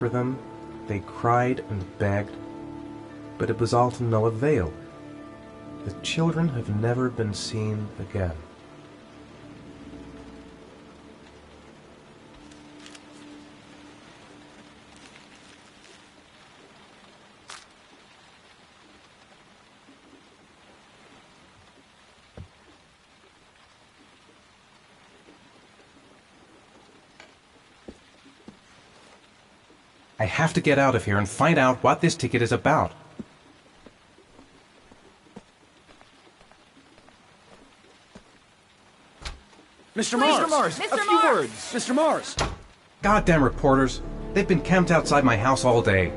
For them, they cried and begged, but it was all to no avail. The children have never been seen again. I have to get out of here and find out what this ticket is about. Mr. Mars! A few words! Mr. Mars! Goddamn reporters! They've been camped outside my house all day.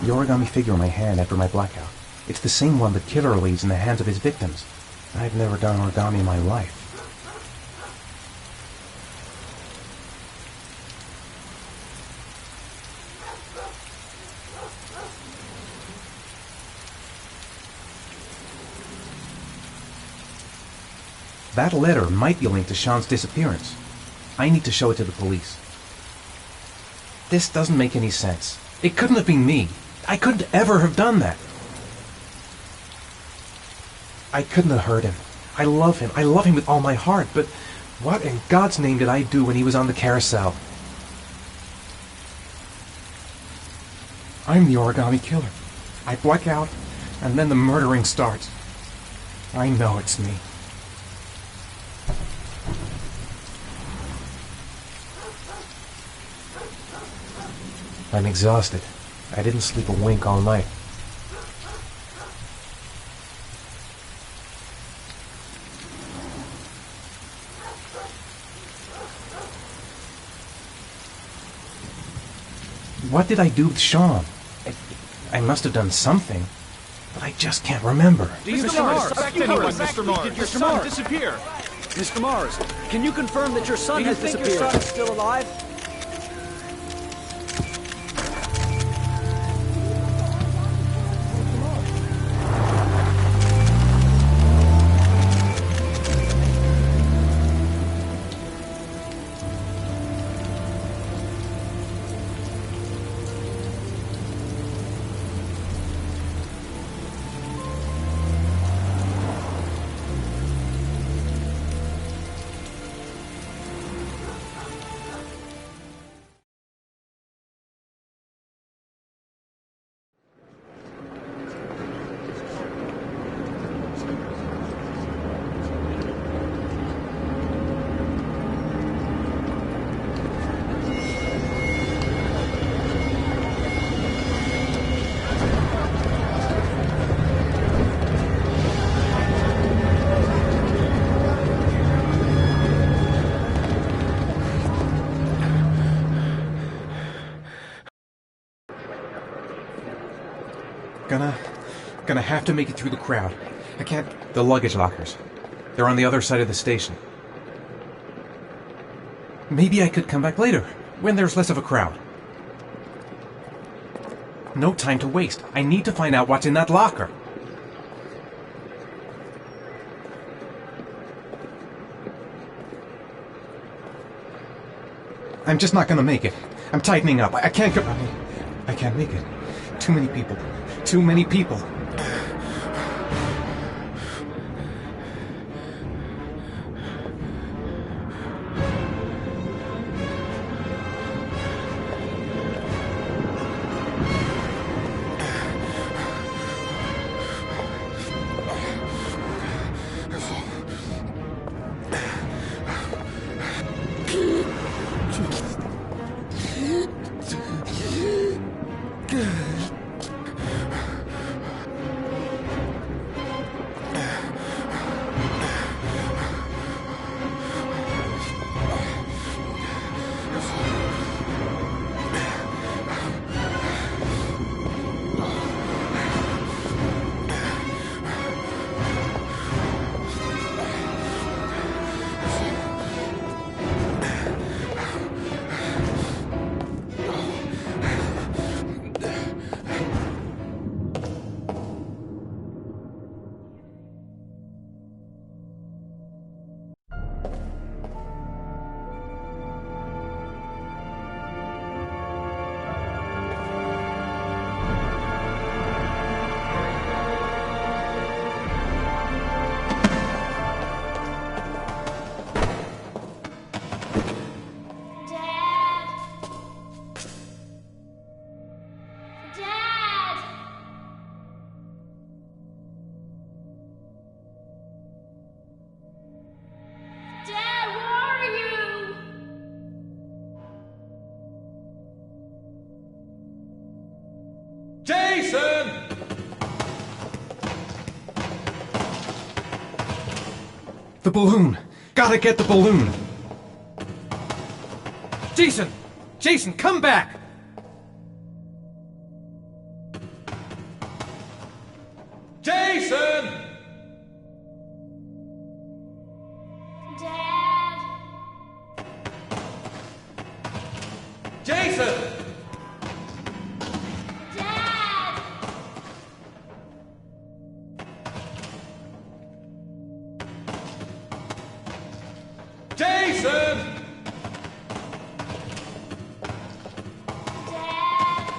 The origami figure in my hand after my blackout. It's the same one the killer leaves in the hands of his victims. I've never done origami in my life. That letter might be linked to Sean's disappearance. I need to show it to the police. This doesn't make any sense. It couldn't have been me. I couldn't ever have done that. I couldn't have hurt him. I love him. I love him with all my heart, but what in God's name did I do when he was on the carousel? I'm the origami killer. I black out, and then the murdering starts. I know it's me. I'm exhausted. I didn't sleep a wink all night. What did I do with Sean? I must have done something, but I just can't remember. Do you suspect anyone, Mr. Mars? Did your son disappear? Mr. Mars, can you confirm that your son has disappeared? Do you think your son is still alive? Gonna have to make it through the crowd. I can't... The luggage lockers. They're on the other side of the station. Maybe I could come back later, when there's less of a crowd. No time to waste. I need to find out what's in that locker. I'm just not gonna make it. I'm tightening up. I can't go... I can't make it. Too many people. Too many people. Jason! The balloon! Gotta get the balloon! Jason! Jason, come back! Jason! Dad! Jason! Dad! Jason! Dad!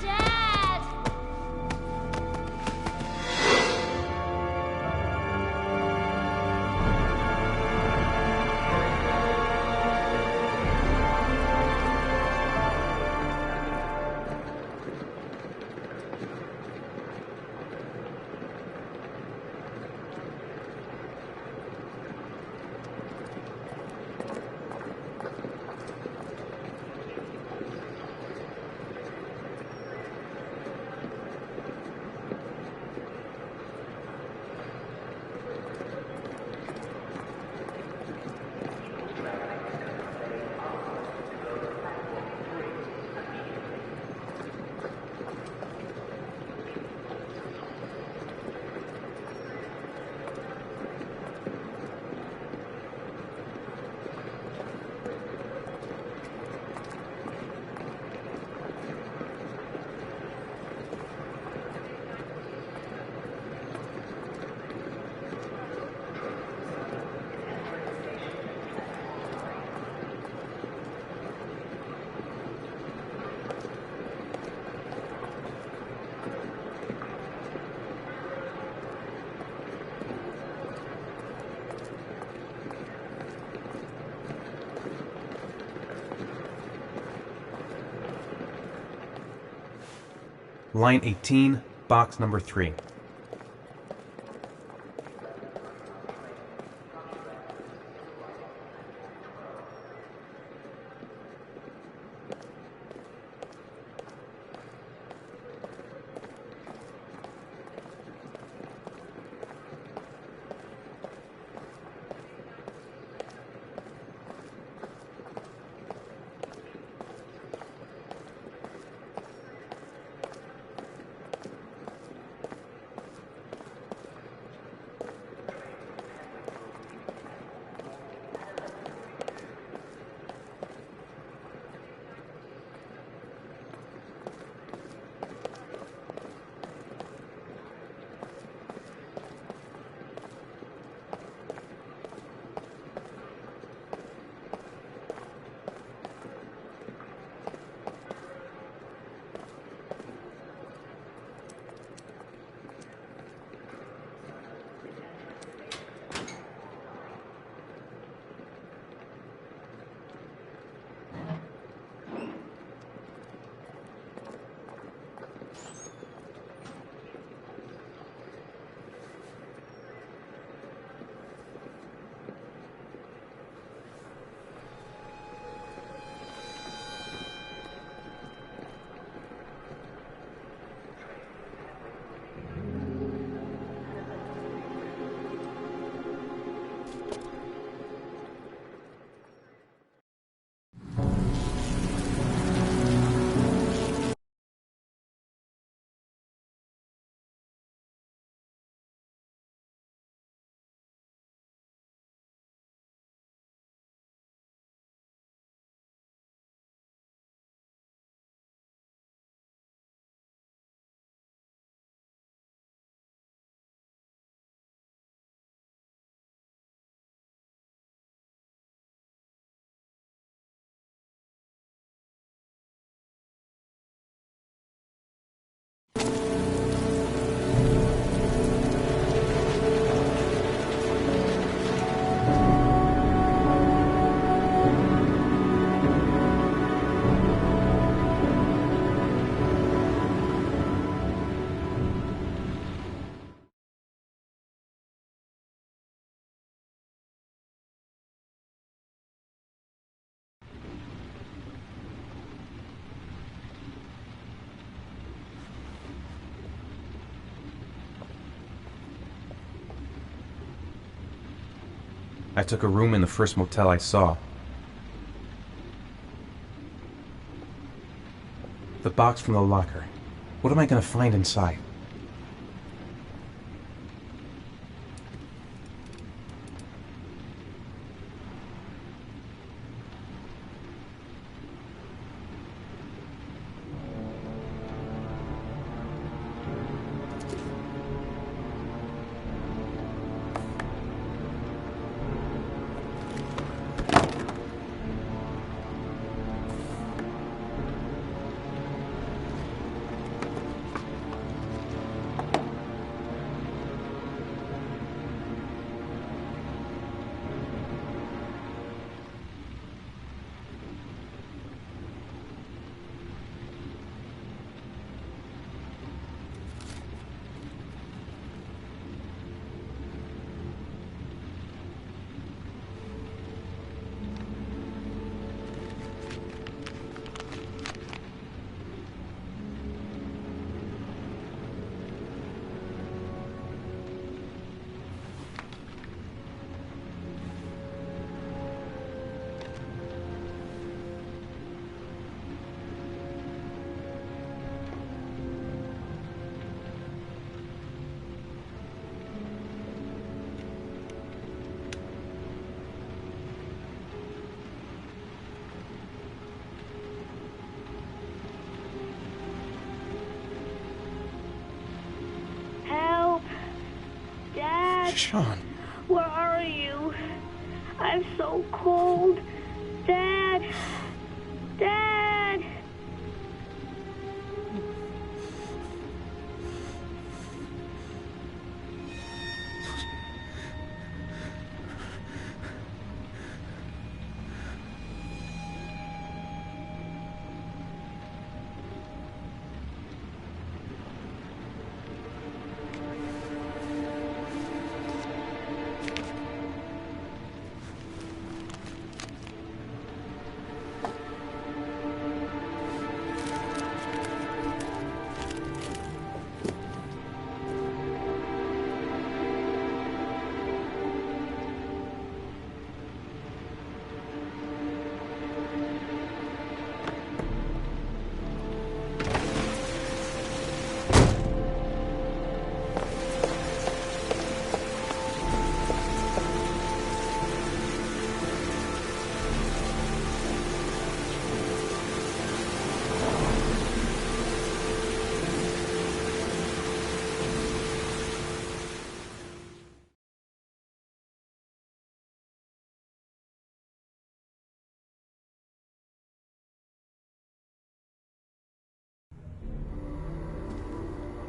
Dad! Line 18, box number 3. I took a room in the first motel I saw. The box from the locker. What am I going to find inside? Sean. Where are you? I'm so cold. Dad! Dad!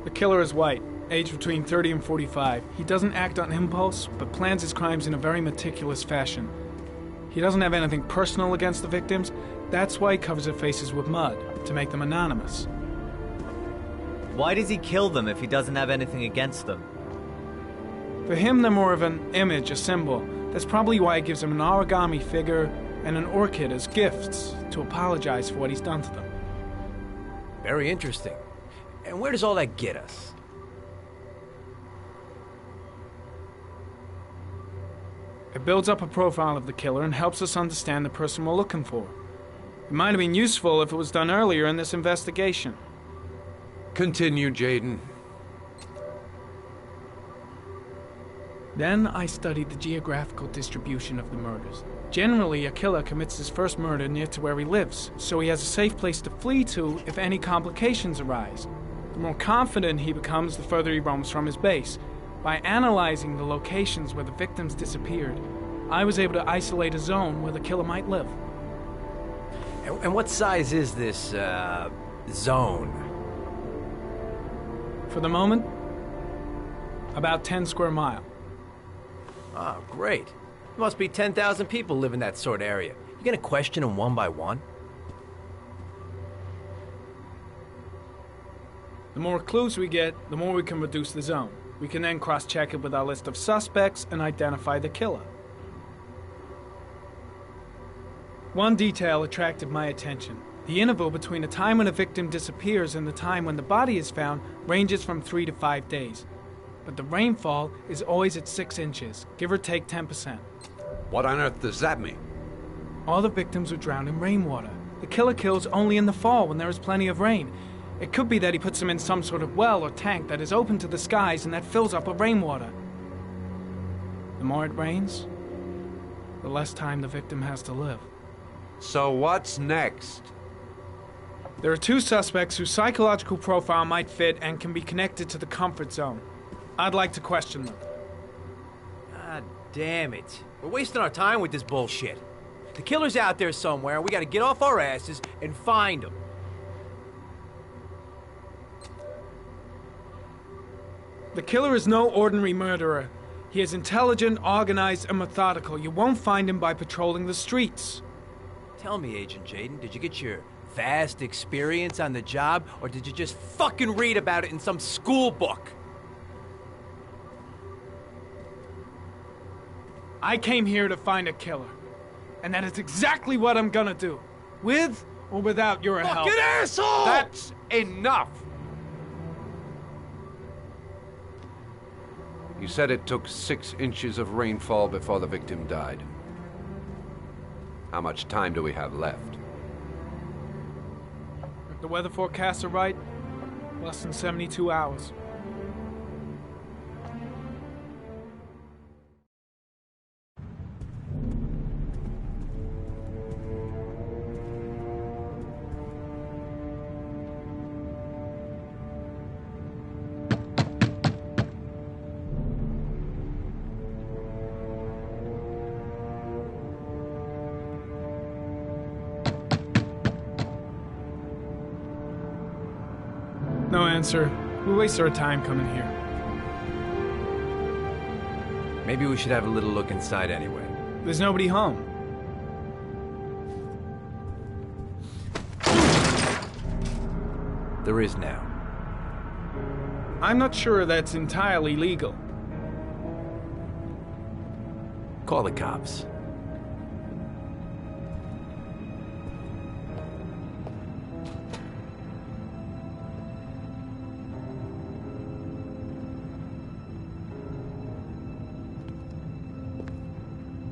The killer is white, aged between 30 and 45. He doesn't act on impulse, but plans his crimes in a very meticulous fashion. He doesn't have anything personal against the victims. That's why he covers their faces with mud, to make them anonymous. Why does he kill them if he doesn't have anything against them? For him, they're more of an image, a symbol. That's probably why he gives them an origami figure and an orchid as gifts to apologize for what he's done to them. Very interesting. And where does all that get us? It builds up a profile of the killer and helps us understand the person we're looking for. It might have been useful if it was done earlier in this investigation. Continue, Jaden. Then I studied the geographical distribution of the murders. Generally, a killer commits his first murder near to where he lives, so he has a safe place to flee to if any complications arise. The more confident he becomes, the further he roams from his base. By analyzing the locations where the victims disappeared, I was able to isolate a zone where the killer might live. And what size is this, zone? For the moment, about 10 square miles. Oh, great. There must be 10,000 people live in that sort of area. You gonna question them one by one? The more clues we get, the more we can reduce the zone. We can then cross-check it with our list of suspects and identify the killer. One detail attracted my attention. The interval between the time when a victim disappears and the time when the body is found ranges from 3 to 5 days. But the rainfall is always at 6 inches, give or take 10%. What on earth does that mean? All the victims were drowned in rainwater. The killer kills only in the fall when there is plenty of rain. It could be that he puts them in some sort of well or tank that is open to the skies and that fills up with rainwater. The more it rains, the less time the victim has to live. So what's next? There are 2 suspects whose psychological profile might fit and can be connected to the comfort zone. I'd like to question them. God damn it. We're wasting our time with this bullshit. The killer's out there somewhere, and we gotta get off our asses and find him. The killer is no ordinary murderer. He is intelligent, organized, and methodical. You won't find him by patrolling the streets. Tell me, Agent Jaden, did you get your vast experience on the job, or did you just fucking read about it in some school book? I came here to find a killer. And that is exactly what I'm gonna do. With or without your help. Fucking asshole! That's enough! You said it took 6 inches of rainfall before the victim died. How much time do we have left? If the weather forecasts are right, less than 72 hours. No answer. We waste our time coming here. Maybe we should have a little look inside anyway. There's nobody home. There is now. I'm not sure that's entirely legal. Call the cops.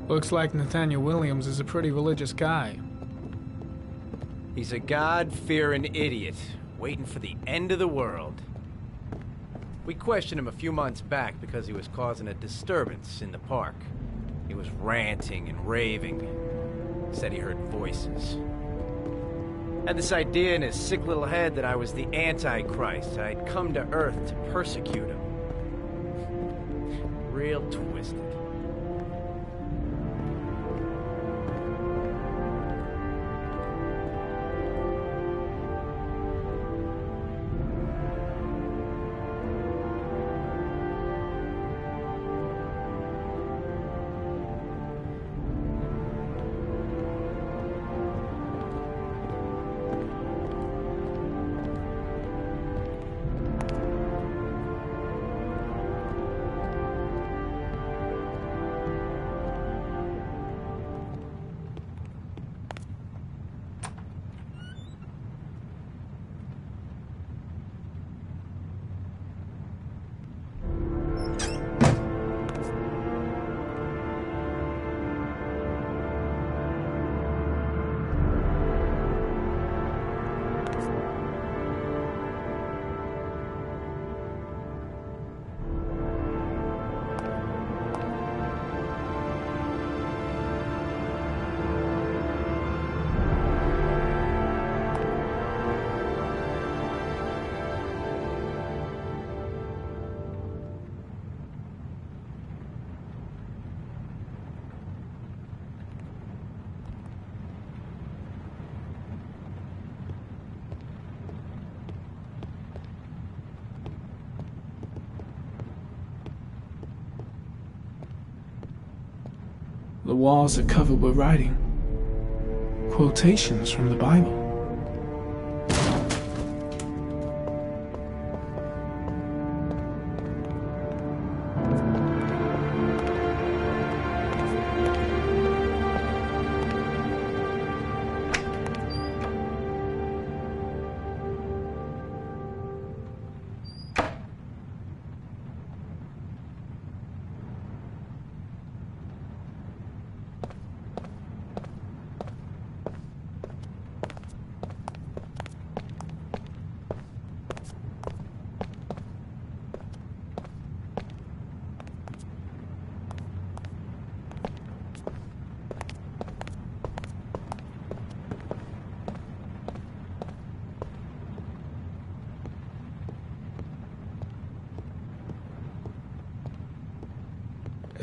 Looks like Nathaniel Williams is a pretty religious guy. He's a God-fearing idiot, waiting for the end of the world. We questioned him a few months back because he was causing a disturbance in the park. He was ranting and raving. Said he heard voices. Had this idea in his sick little head that I was the Antichrist. I'd come to Earth to persecute him. Real twisted. The walls are covered with writing. Quotations from the Bible.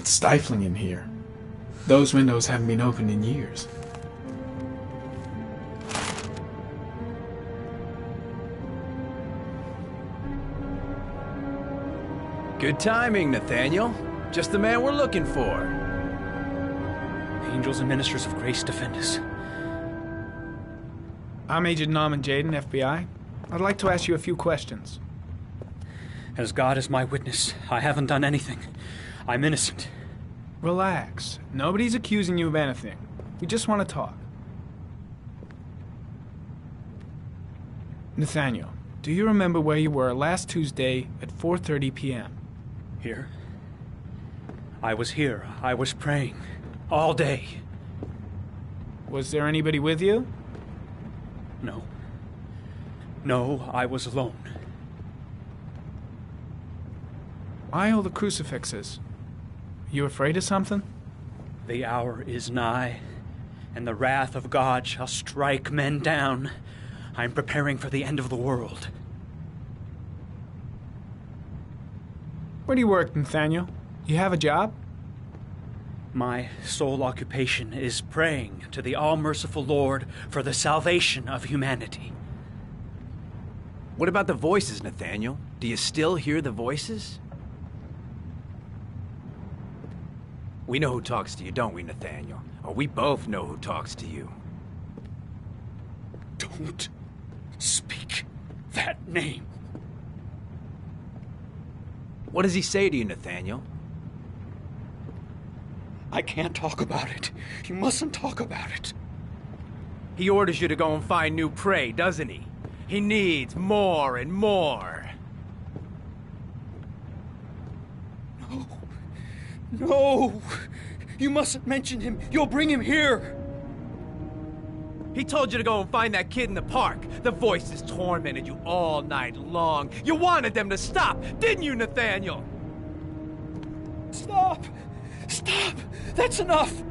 It's stifling in here. Those windows haven't been opened in years. Good timing, Nathaniel. Just the man we're looking for. Angels and ministers of grace defend us. I'm Agent Norman Jaden, FBI. I'd like to ask you a few questions. As God is my witness, I haven't done anything. I'm innocent. Relax. Nobody's accusing you of anything. We just want to talk. Nathaniel, do you remember where you were last Tuesday at 4:30 p.m.? Here? I was here. I was praying. All day. Was there anybody with you? No. No, I was alone. Why all the crucifixes? You afraid of something? The hour is nigh, and the wrath of God shall strike men down. I'm preparing for the end of the world. Where do you work, Nathaniel? You have a job? My sole occupation is praying to the all-merciful Lord for the salvation of humanity. What about the voices, Nathaniel? Do you still hear the voices? We know who talks to you, don't we, Nathaniel? Or we both know who talks to you. Don't speak that name. What does he say to you, Nathaniel? I can't talk about it. You mustn't talk about it. He orders you to go and find new prey, doesn't he? He needs more and more. No. No! You mustn't mention him. You'll bring him here. He told you to go and find that kid in the park. The voices tormented you all night long. You wanted them to stop, didn't you, Nathaniel? Stop! Stop! That's enough!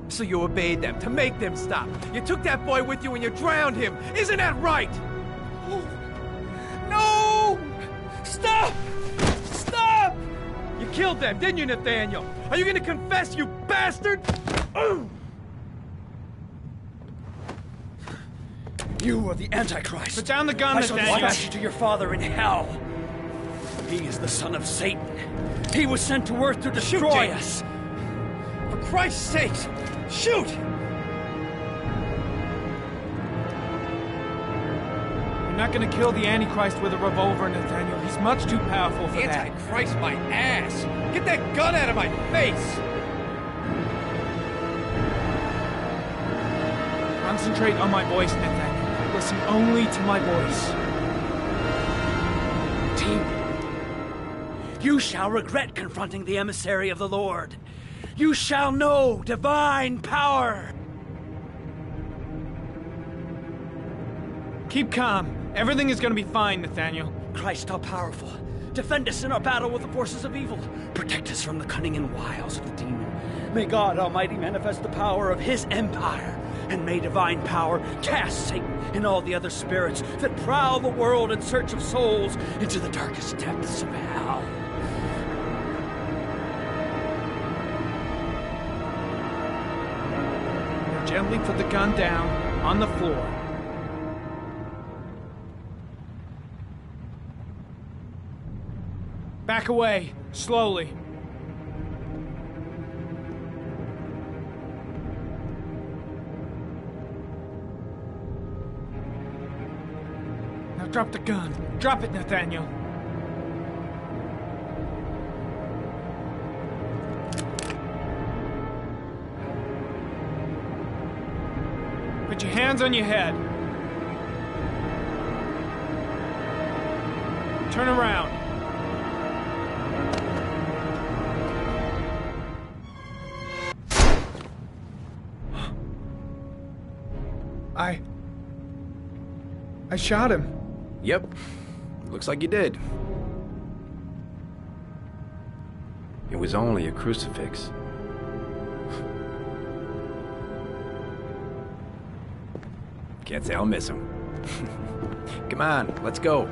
So you obeyed them to make them stop. You took that boy with you and you drowned him. Isn't that right? No! Stop! Stop! You killed them, didn't you, Nathaniel? Are you gonna confess, you bastard? You are the Antichrist. Put down the gun, I shall Nathaniel. dispatch you to your father in hell. He is the son of Satan. He was sent to earth to destroy us. For Christ's sake, shoot! You're not gonna kill the Antichrist with a revolver, Nathaniel. He's much too powerful for that. Antichrist, my ass! Get that gun out of my face! Concentrate on my voice, Nathaniel. Listen only to my voice. Team, you shall regret confronting the emissary of the Lord. You shall know divine power. Keep calm. Everything is gonna be fine, Nathaniel. Christ all powerful, defend us in our battle with the forces of evil. Protect us from the cunning and wiles of the demon. May God Almighty manifest the power of his empire. And may divine power cast Satan and all the other spirits that prowl the world in search of souls into the darkest depths of hell. Now gently put the gun down on the floor. Back away, slowly. Now drop the gun. Drop it, Nathaniel. Put your hands on your head. Turn around. I shot him. Yep. Looks like you did. It was only a crucifix. Can't say I'll miss him. Come on, let's go.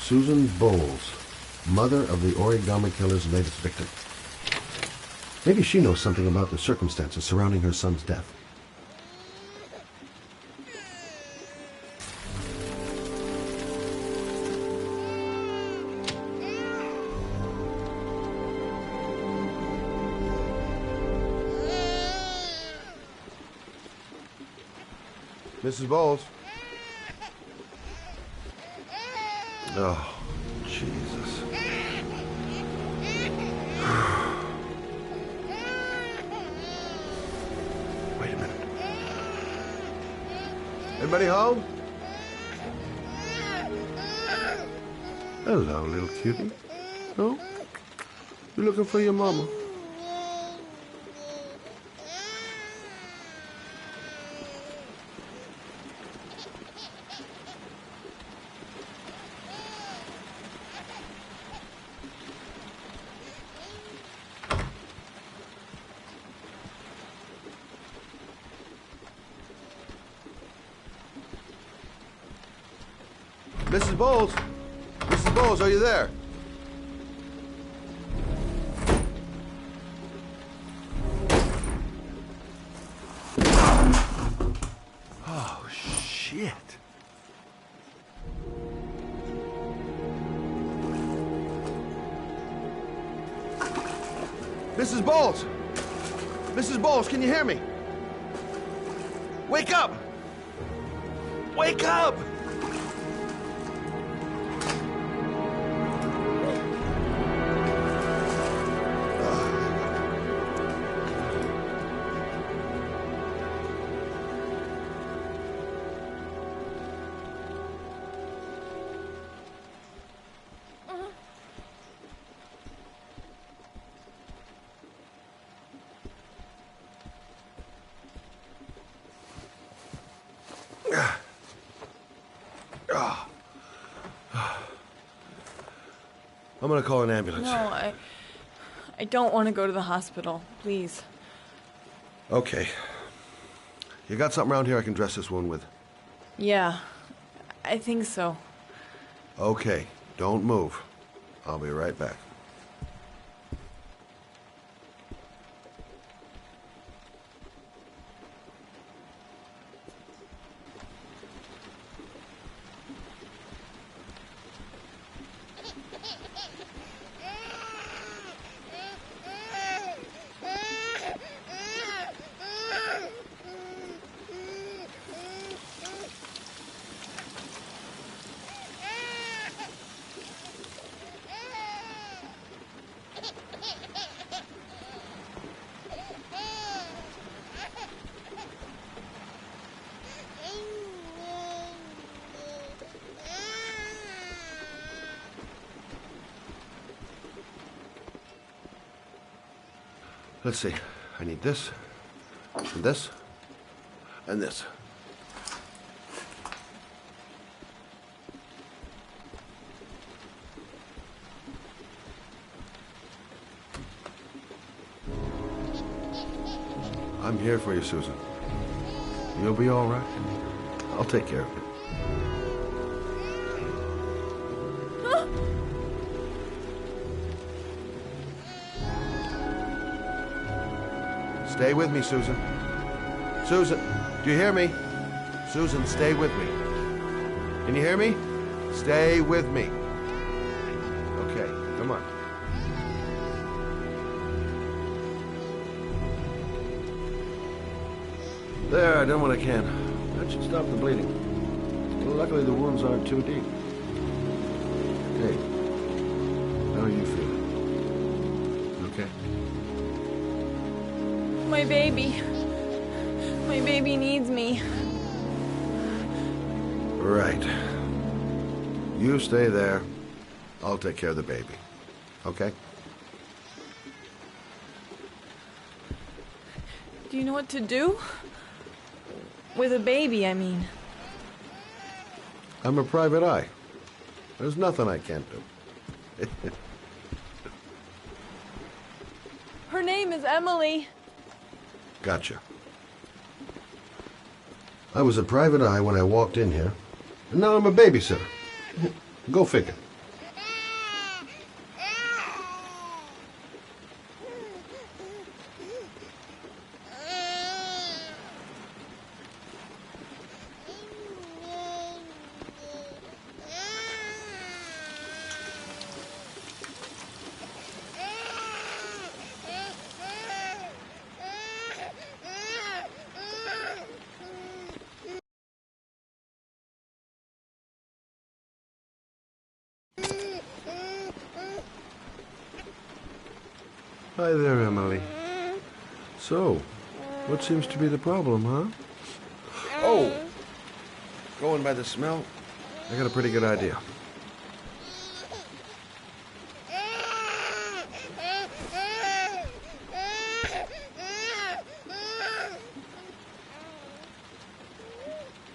Susan Bowles, mother of the origami killer's latest victim. Maybe she knows something about the circumstances surrounding her son's death. Mrs. Bowles. Oh, Jesus. Wait a minute. Anybody home? Hello, little cutie. Oh? You looking for your mama? Mrs. Bowles? Mrs. Bowles, are you there? Oh, shit. Mrs. Bowles! Mrs. Bowles, can you hear me? Wake up! Wake up! I'm gonna call an ambulance. No, I don't want to go to the hospital. Please. Okay. You got something around here I can dress this wound with? Yeah, I think so. Okay, don't move. I'll be right back. Let's see. I need this, and this, and this. I'm here for you, Susan. You'll be all right. I'll take care of it. Stay with me, Susan. Susan, do you hear me? Susan, stay with me. Can you hear me? Stay with me. Okay, come on. There, I done what I can. That should stop the bleeding. Well, luckily the wounds aren't too deep. Hey, how are you feeling? Okay? My baby. My baby needs me. Right. You stay there. I'll take care of the baby. Okay? Do you know what to do? With a baby, I mean. I'm a private eye. There's nothing I can't do. Her name is Emily. Gotcha. I was a private eye when I walked in here, and now I'm a babysitter. Go figure. Hi there, Emily. So, what seems to be the problem, huh? Oh! Going by the smell, I got a pretty good idea.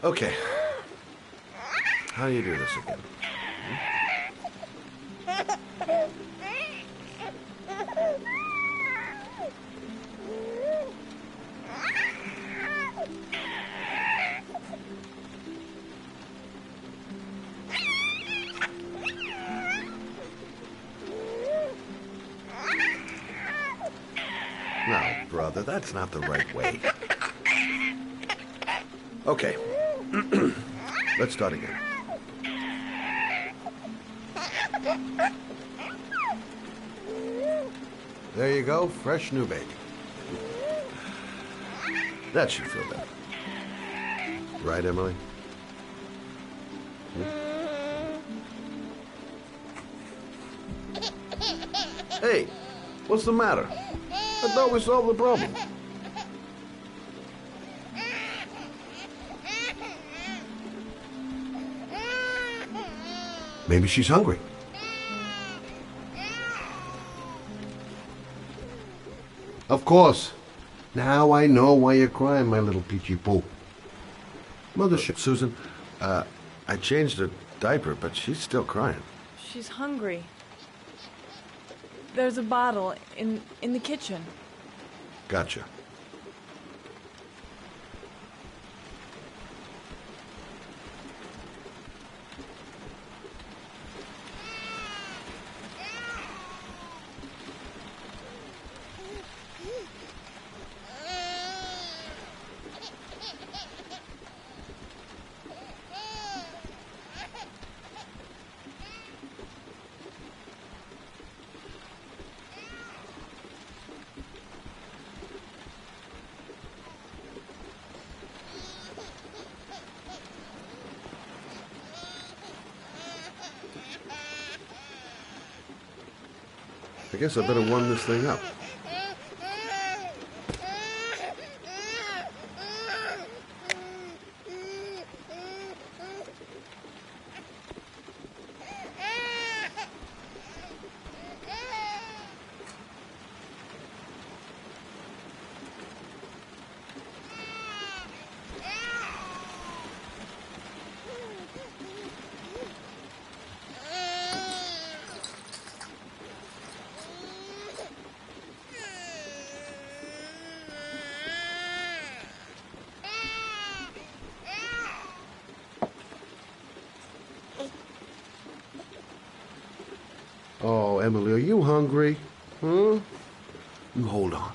Okay. How do you do this again? No, brother, that's not the right way. Okay. Let's start again. There you go, fresh new baby. That should feel better. Right, Emily? Hey, what's the matter? I thought we solved the problem. Maybe she's hungry. Of course. Now I know why you're crying, my little peachy poo. Mothership, Susan. I changed her diaper, but she's still crying. She's hungry. There's a bottle in the kitchen. Gotcha. I guess I better warm this thing up. Oh, Emily, are you hungry? Huh? You hold on.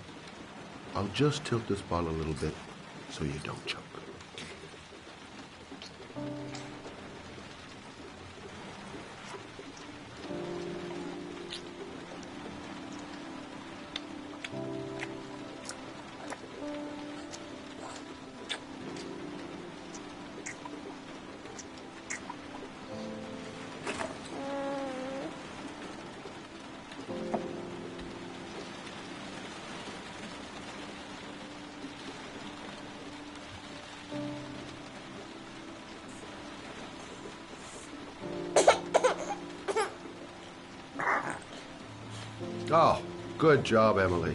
I'll just tilt this bottle a little bit so you don't choke. Oh, good job, Emily.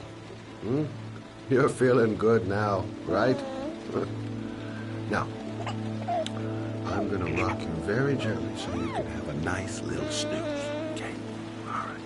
You're feeling good now, right? Now, I'm gonna rock you very gently so you can have a nice little snooze. Okay? All right.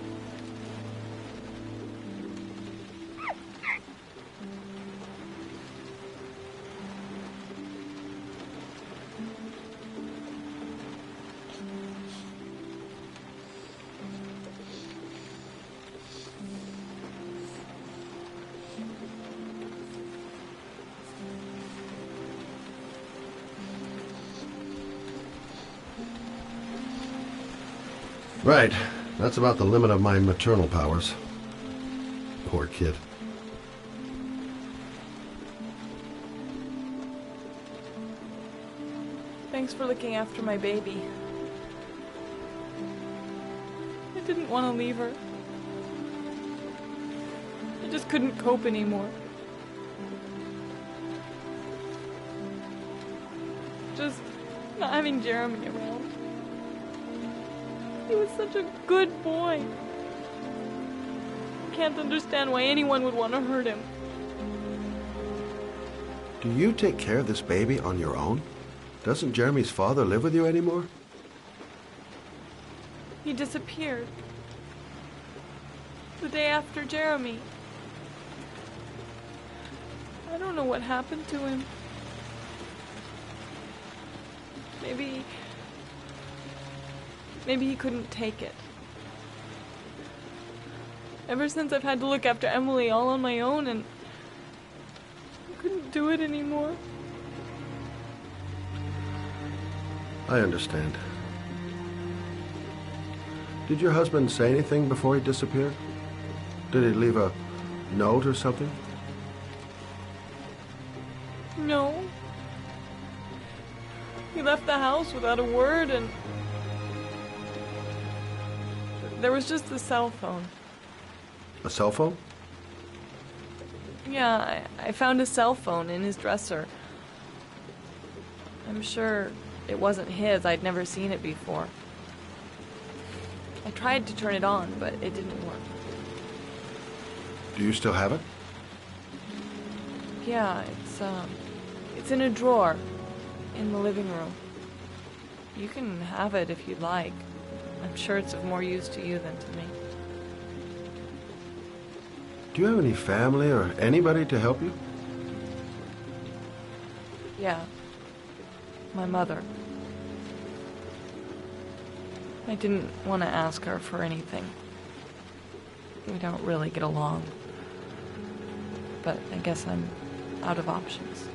Right. That's about the limit of my maternal powers. Poor kid. Thanks for looking after my baby. I didn't want to leave her. just couldn't cope anymore. Just not having Jeremy around. He was such a good boy. I can't understand why anyone would want to hurt him. Do you take care of this baby on your own? Doesn't Jeremy's father live with you anymore? He disappeared. The day after Jeremy. I don't know what happened to him. Maybe he couldn't take it. Ever since I've had to look after Emily all on my own, and I couldn't do it anymore. I understand. Did your husband say anything before he disappeared? Did he leave a note or something? No. He left the house without a word, and there was just the cell phone. A cell phone? Yeah, I found a cell phone in his dresser. I'm sure it wasn't his. I'd never seen it before. I tried to turn it on, but it didn't work. Do you still have it? Yeah, it's in a drawer in the living room. You can have it if you'd like. I'm sure it's of more use to you than to me. Do you have any family or anybody to help you? Yeah. My mother. I didn't want to ask her for anything. We don't really get along. But I guess I'm out of options.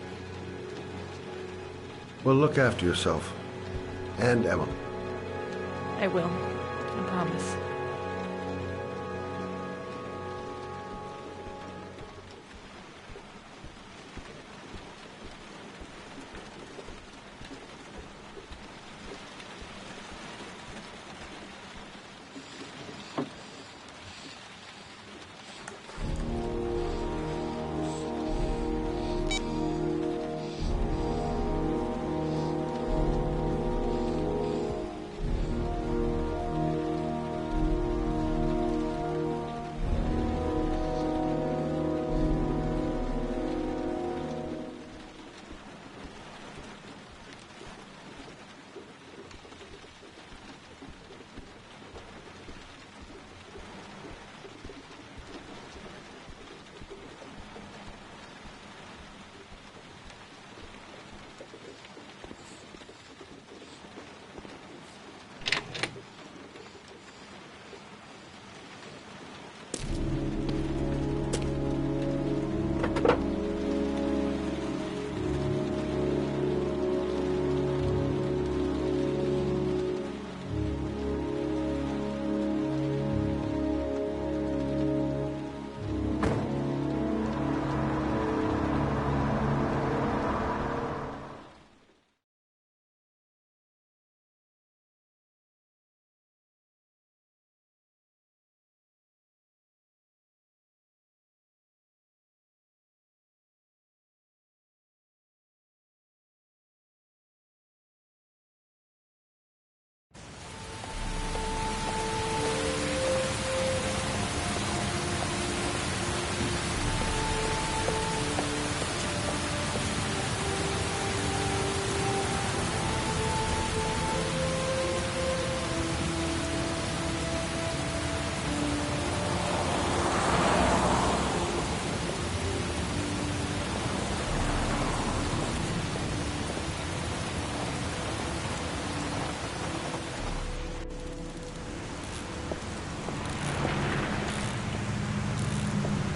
Well, look after yourself. And Emily. I will. I promise.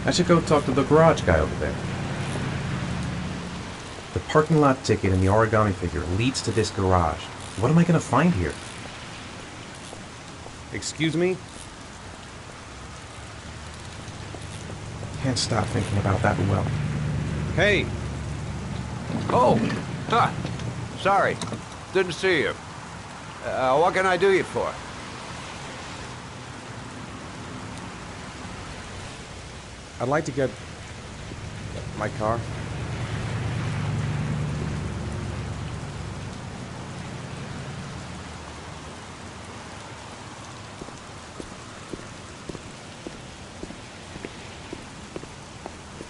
I should go talk to the garage guy over there. The parking lot ticket and the origami figure leads to this garage. What am I gonna find here? Excuse me? Can't stop thinking about that well. Hey! Oh! Huh. Sorry. Didn't see you. What can I do you for? I'd like to get my car.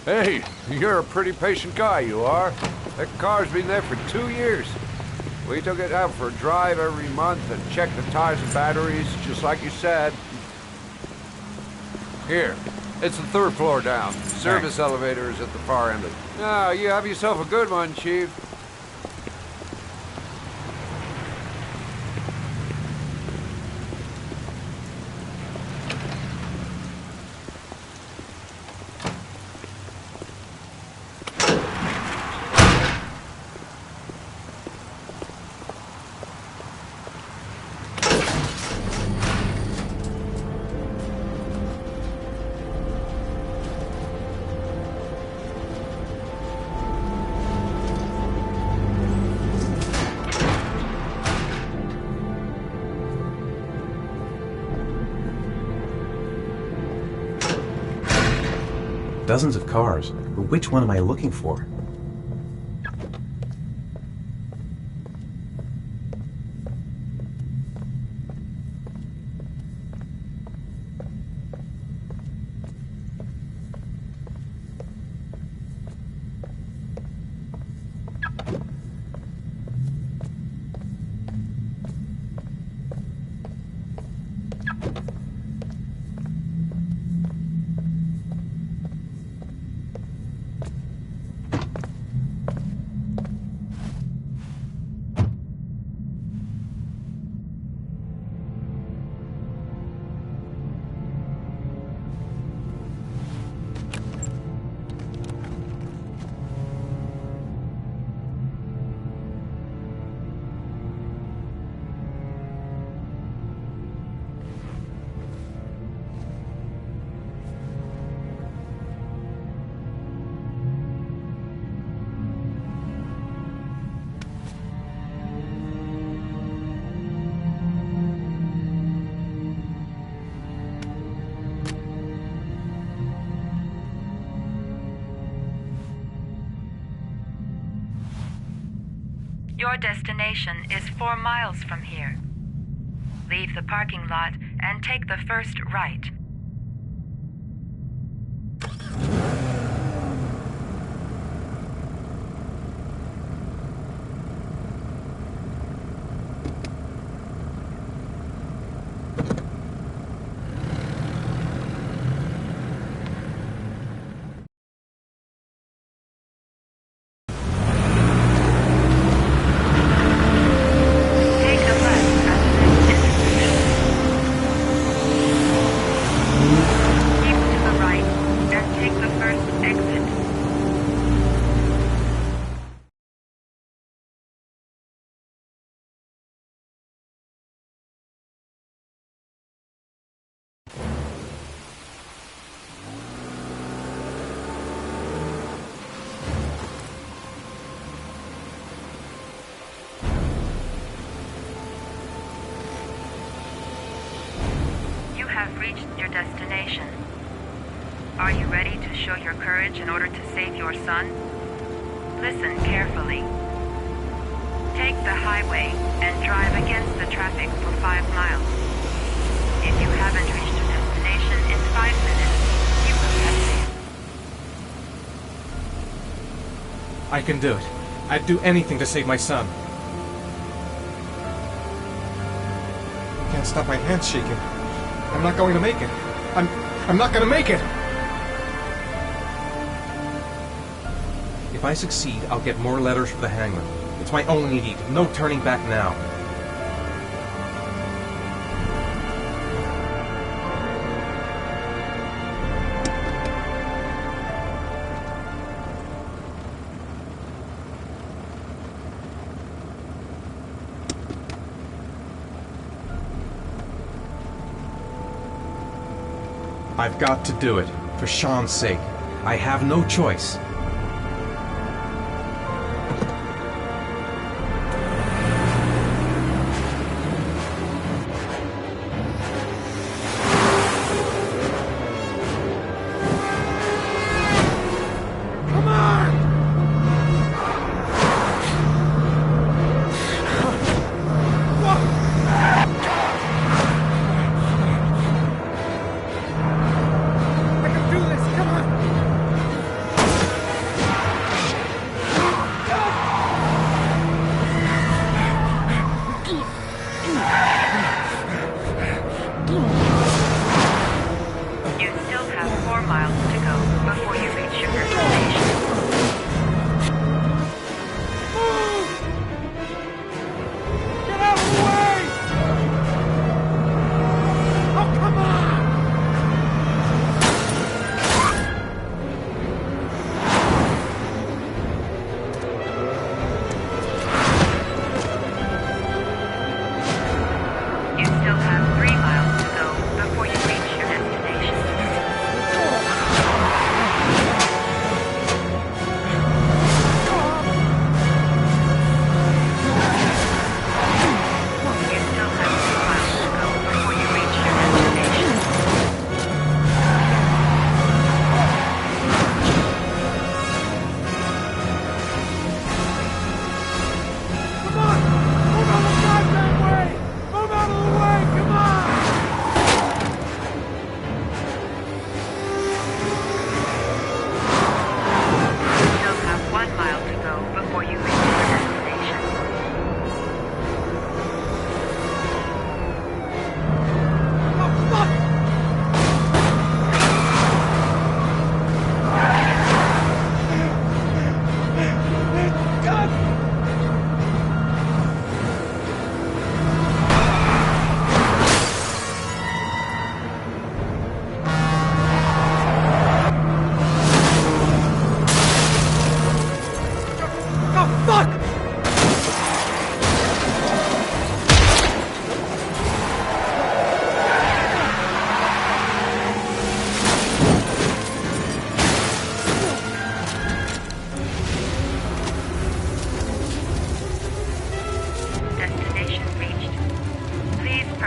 Hey, you're a pretty patient guy, you are. That car's been there for 2 years. We took it out for a drive every month and checked the tires and batteries, just like you said. Here, it's the 3rd floor down. Service elevator is at the far end of it. Now, you have yourself a good one, Chief. Dozens of cars, but which one am I looking for? Your destination is 4 miles from here. Leave the parking lot and take the first right. Have reached your destination. Are you ready to show your courage in order to save your son? Listen carefully. Take the highway and drive against the traffic for 5 miles. If you haven't reached your destination in 5 minutes, you will have failed. I can do it. I'd do anything to save my son. I can't stop my hands shaking. I'm not going to make it. I'm not going to make it! If I succeed, I'll get more letters for the hangman. It's my only need. No turning back now. I've got to do it, for Sean's sake. I have no choice.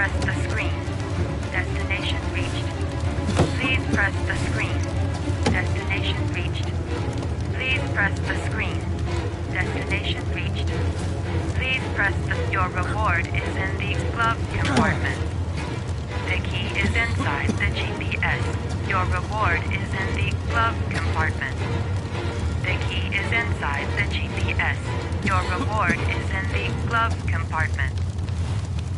press the screen. Destination reached. Please press the screen. Destination reached. Please press the screen. Destination reached. Please press your reward is in the glove compartment. The key is inside the GPS. Your reward is in the glove compartment. The key is inside the GPS. Your reward is in the glove compartment.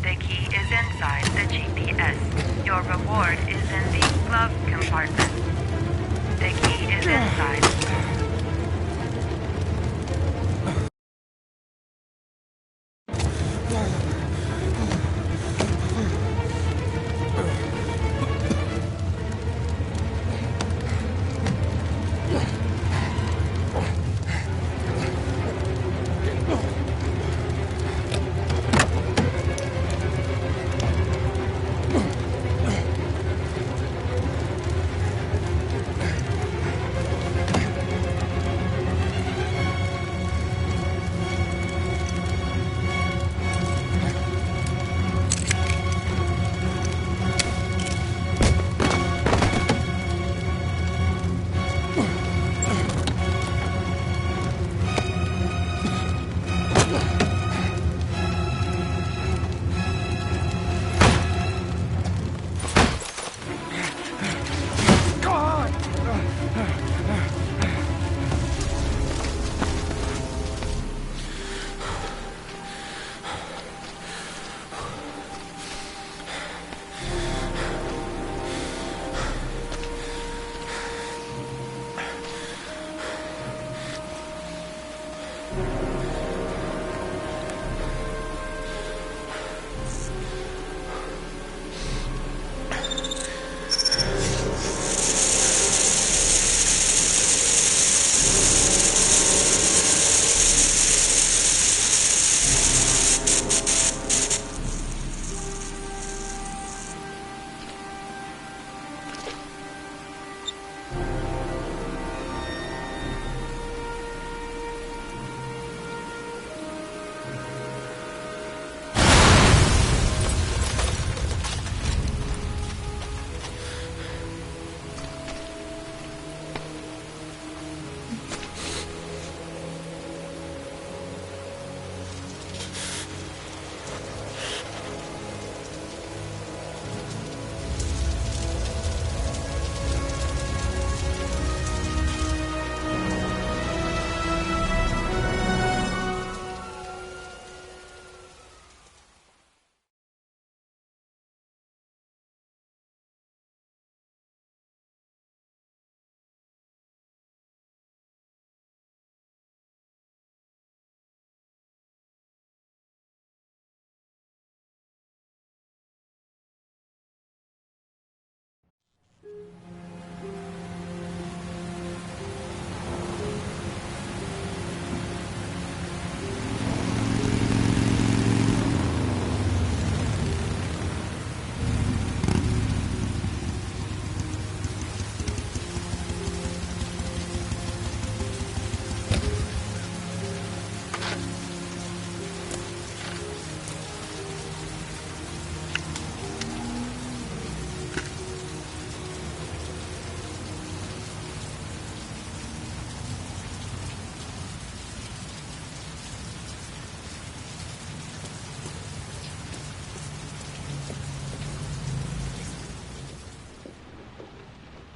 The key is inside the GPS. Your reward is in the glove compartment. The key is inside.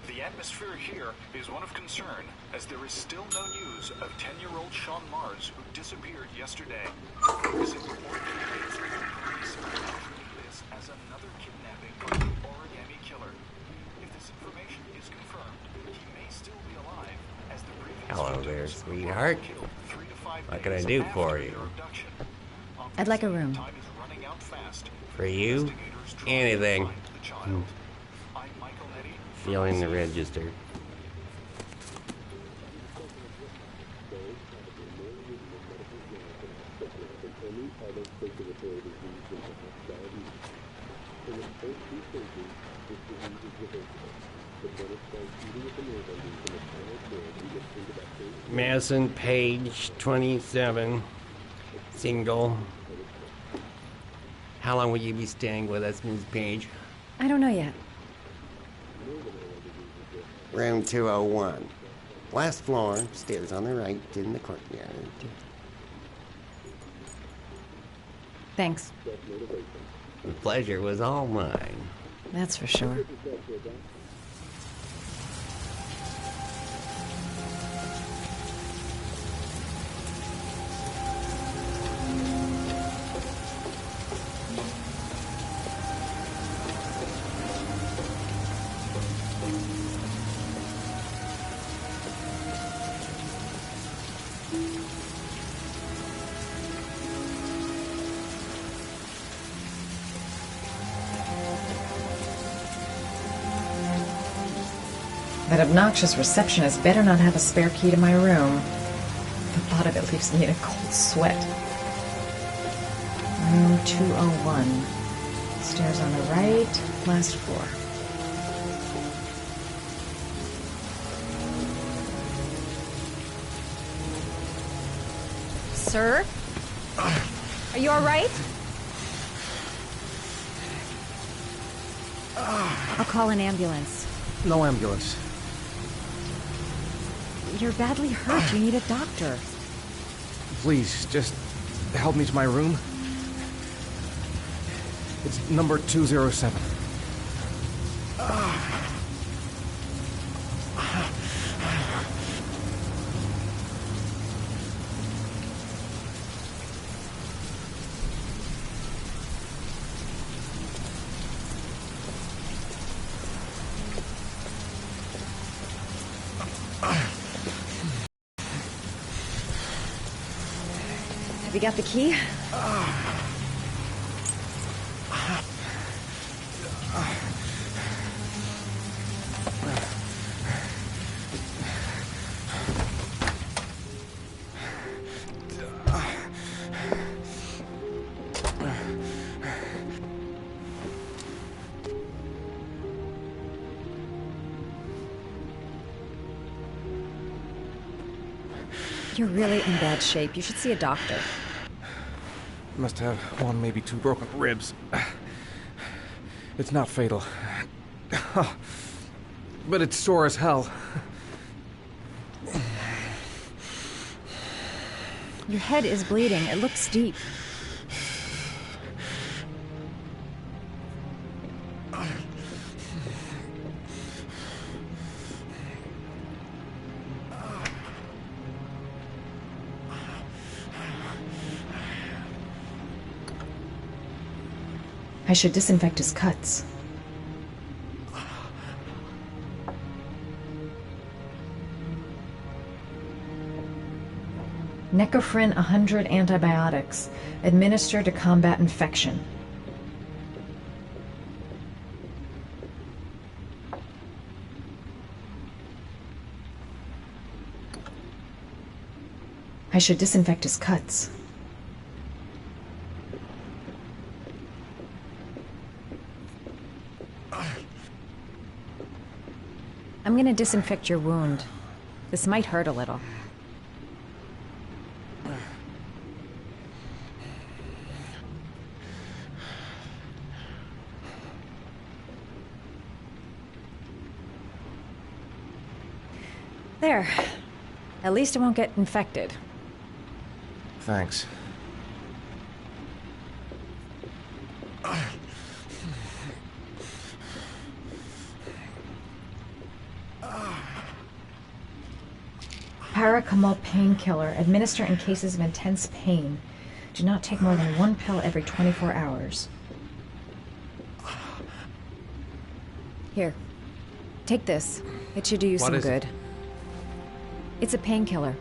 The atmosphere here is one of concern, as there is still no news of 10-year-old Sean Mars, who disappeared yesterday. Is it reported this as another kidnapping by the origami killer? If this information is confirmed, he may still be alive, as the previous Hello there, sweetheart. What can I do for you? I'd like a room. For you? Anything. Feeling the register. Madison, page 27, single. How long will you be staying with us, Ms. Page? I don't know yet. Room 201. Last floor, stairs on the right, in the courtyard. Thanks. The pleasure was all mine. That's for sure. That obnoxious receptionist better not have a spare key to my room. The thought of it leaves me in a cold sweat. Room 201. Stairs on the right, last floor. Sir? Are you all right? I'll call an ambulance. No ambulance. You're badly hurt. You need a doctor. Please, just help me to my room. It's number 207. Have you got the key? You're really in bad shape. You should see a doctor. Must have one, maybe two broken ribs. It's not fatal. But it's sore as hell. Your head is bleeding. It looks deep. I should disinfect his cuts. Necophren 100 antibiotics. Administer to combat infection. I should disinfect his cuts. I'm gonna disinfect your wound. This might hurt a little. There. At least it won't get infected. Thanks. Paracetamol painkiller. Administer in cases of intense pain. Do not take more than one pill every 24 hours. Here. Take this. It should do you some good. It's a painkiller.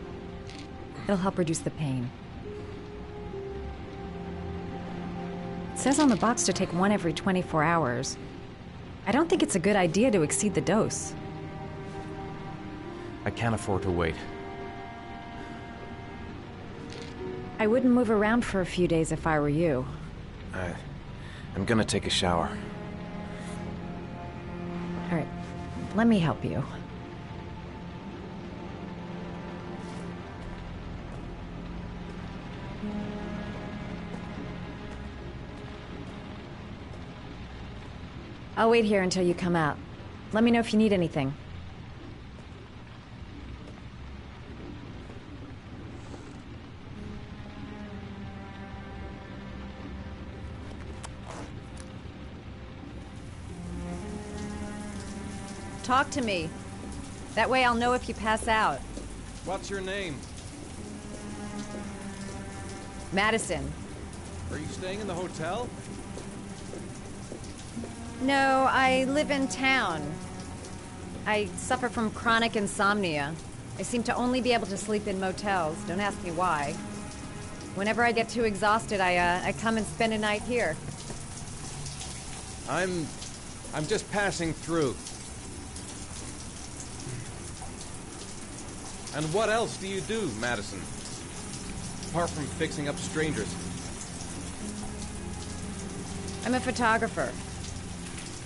It'll help reduce the pain. It says on the box to take one every 24 hours. I don't think it's a good idea to exceed the dose. I can't afford to wait. I wouldn't move around for a few days if I were you. I'm gonna take a shower. All right, let me help you. I'll wait here until you come out. Let me know if you need anything. Talk to me. That way I'll know if you pass out. What's your name? Madison. Are you staying in the hotel? No, I live in town. I suffer from chronic insomnia. I seem to only be able to sleep in motels. Don't ask me why. Whenever I get too exhausted, I come and spend a night here. I'm just passing through. And what else do you do, Madison? Apart from fixing up strangers. I'm a photographer.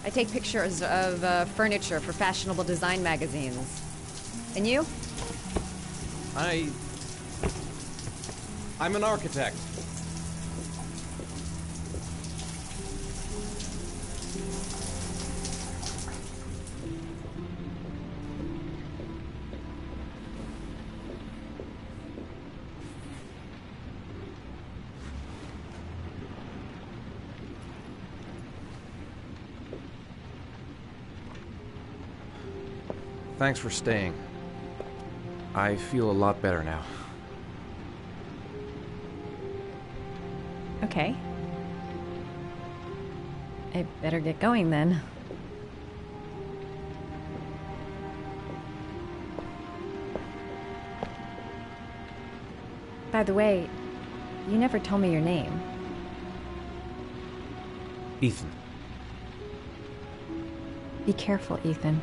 I take pictures of furniture for fashionable design magazines. And you? I'm an architect. Thanks for staying. I feel a lot better now. Okay. I better get going then. By the way, you never told me your name. Ethan. Be careful, Ethan.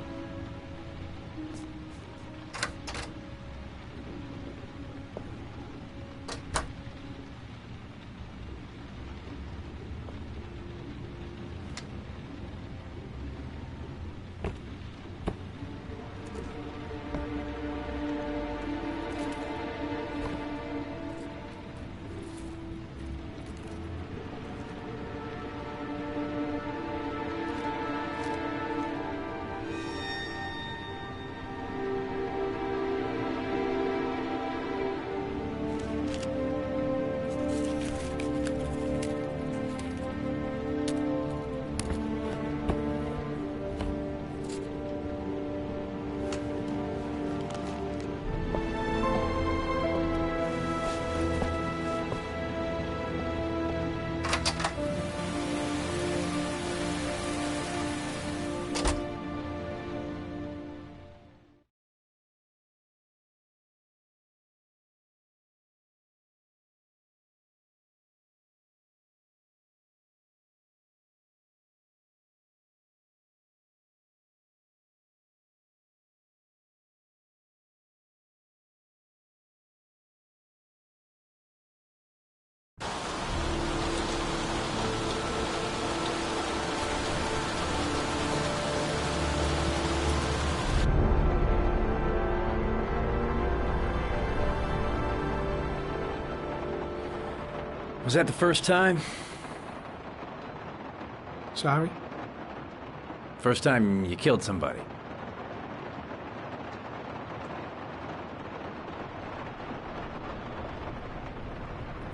Was that the first time? Sorry? First time you killed somebody.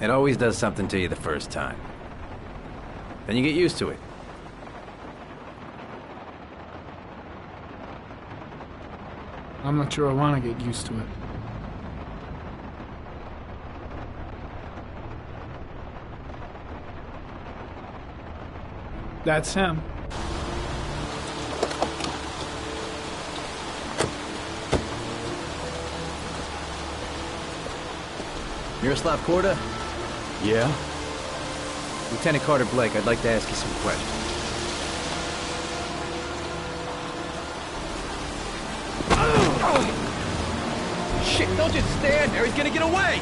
It always does something to you the first time. Then you get used to it. I'm not sure I want to get used to it. That's him. Miroslav Korda? Yeah? Lieutenant Carter Blake, I'd like to ask you some questions. Shit, don't just stand there. He's gonna get away!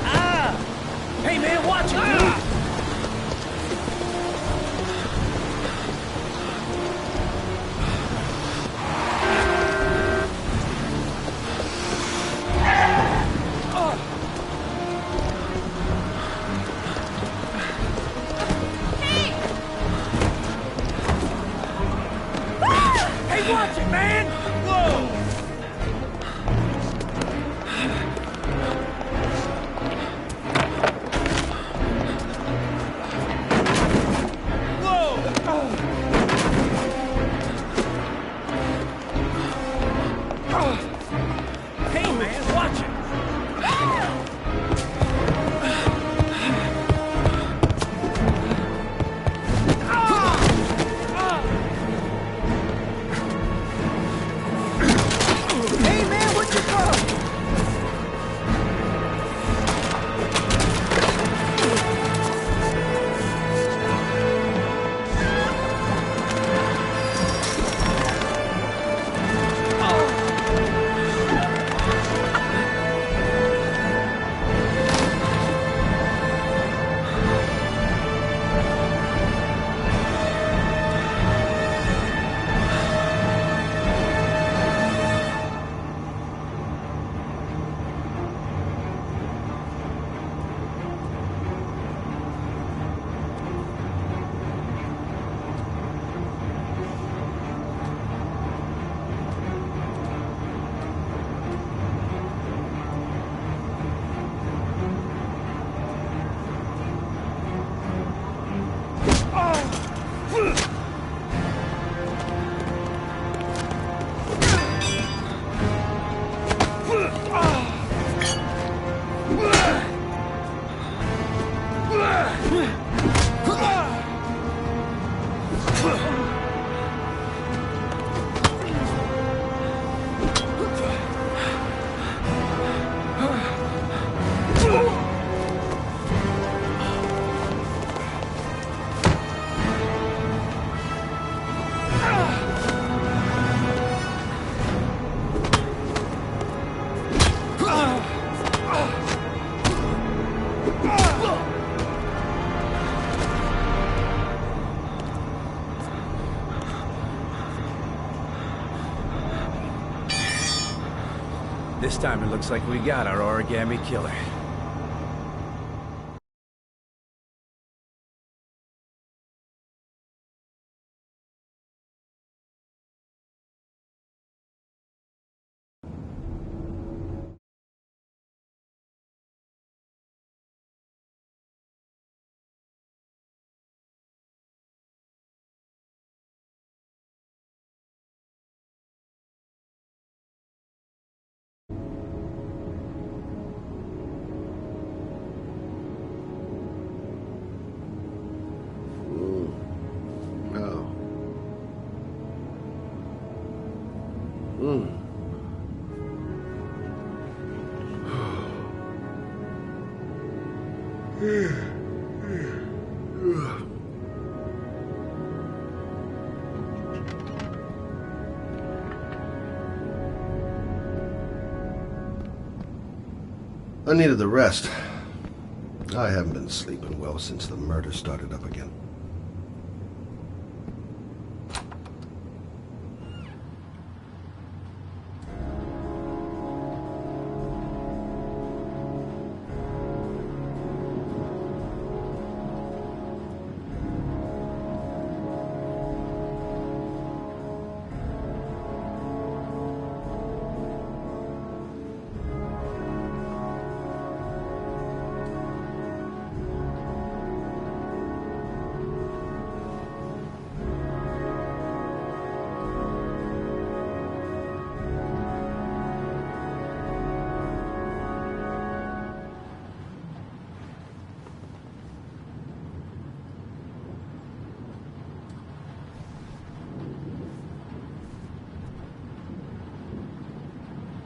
Ah! Hey, man, watch it, dude! This time it looks like we got our origami killer. I needed the rest. I haven't been sleeping well since the murder started up again.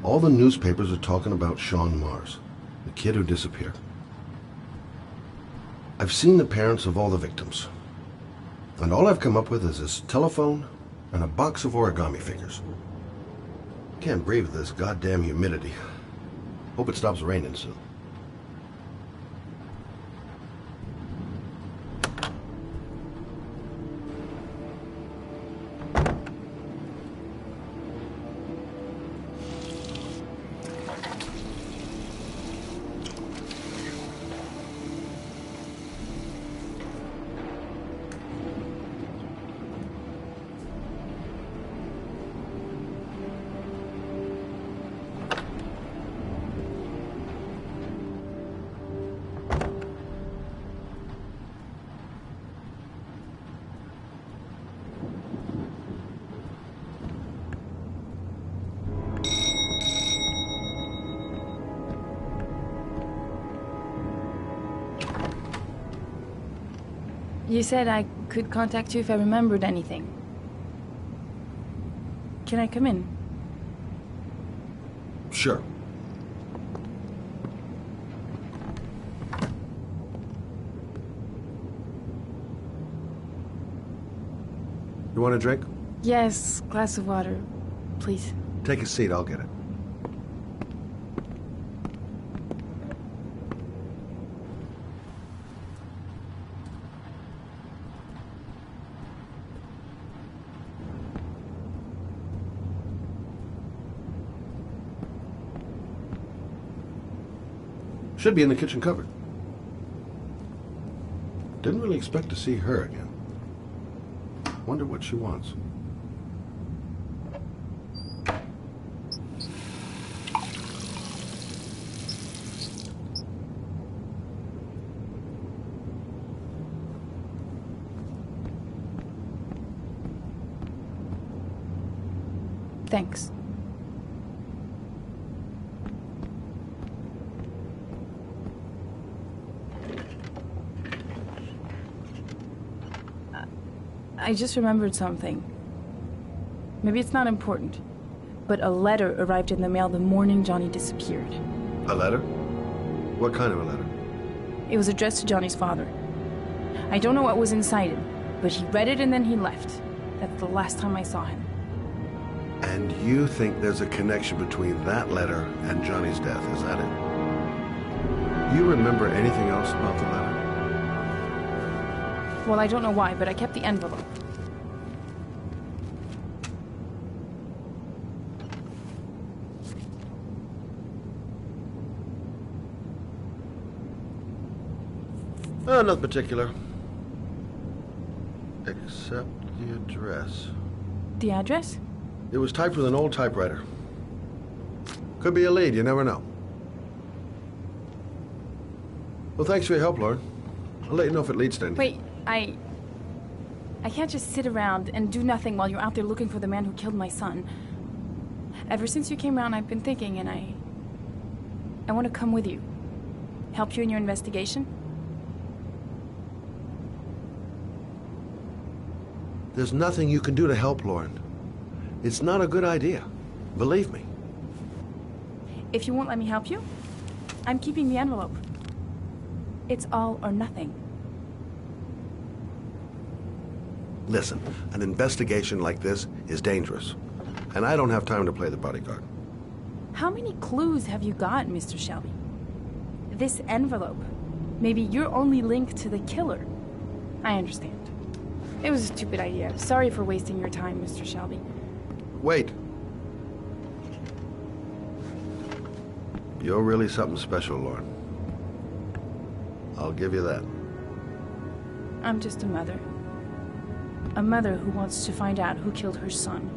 All the newspapers are talking about Sean Mars, the kid who disappeared. I've seen the parents of all the victims, and all I've come up with is his telephone and a box of origami figures. Can't breathe with this goddamn humidity. Hope it stops raining soon. You said I could contact you if I remembered anything. Can I come in? Sure. You want a drink? Yes, glass of water, please. Take a seat, I'll get it. Should be in the kitchen cupboard. Didn't really expect to see her again. Wonder what she wants. Thanks. I just remembered something. Maybe it's not important, but a letter arrived in the mail the morning Johnny disappeared. A letter? What kind of a letter? It was addressed to Johnny's father. I don't know what was inside it, but he read it and then he left. That's the last time I saw him. And you think there's a connection between that letter and Johnny's death, is that it? You remember anything else about the letter? Well, I don't know why, but I kept the envelope. Nothing particular. Except the address. The address? It was typed with an old typewriter. Could be a lead, you never know. Well, thanks for your help, Lauren. I'll let you know if it leads to anything. Wait, I can't just sit around and do nothing while you're out there looking for the man who killed my son. Ever since you came around, I've been thinking, and I want to come with you. Help you in your investigation. There's nothing you can do to help, Lauren. It's not a good idea. Believe me. If you won't let me help you, I'm keeping the envelope. It's all or nothing. Listen, an investigation like this is dangerous, and I don't have time to play the bodyguard. How many clues have you got, Mr. Shelby? This envelope. Maybe your only link to the killer. I understand. It was a stupid idea. Sorry for wasting your time, Mr. Shelby. Wait. You're really something special, Lauren. I'll give you that. I'm just a mother. A mother who wants to find out who killed her son.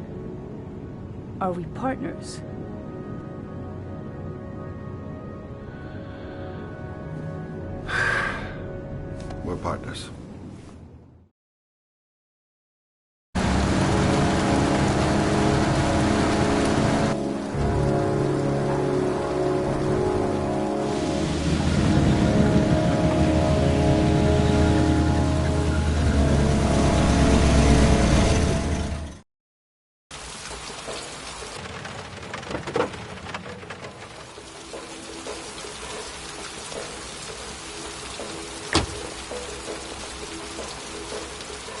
Are we partners? We're partners.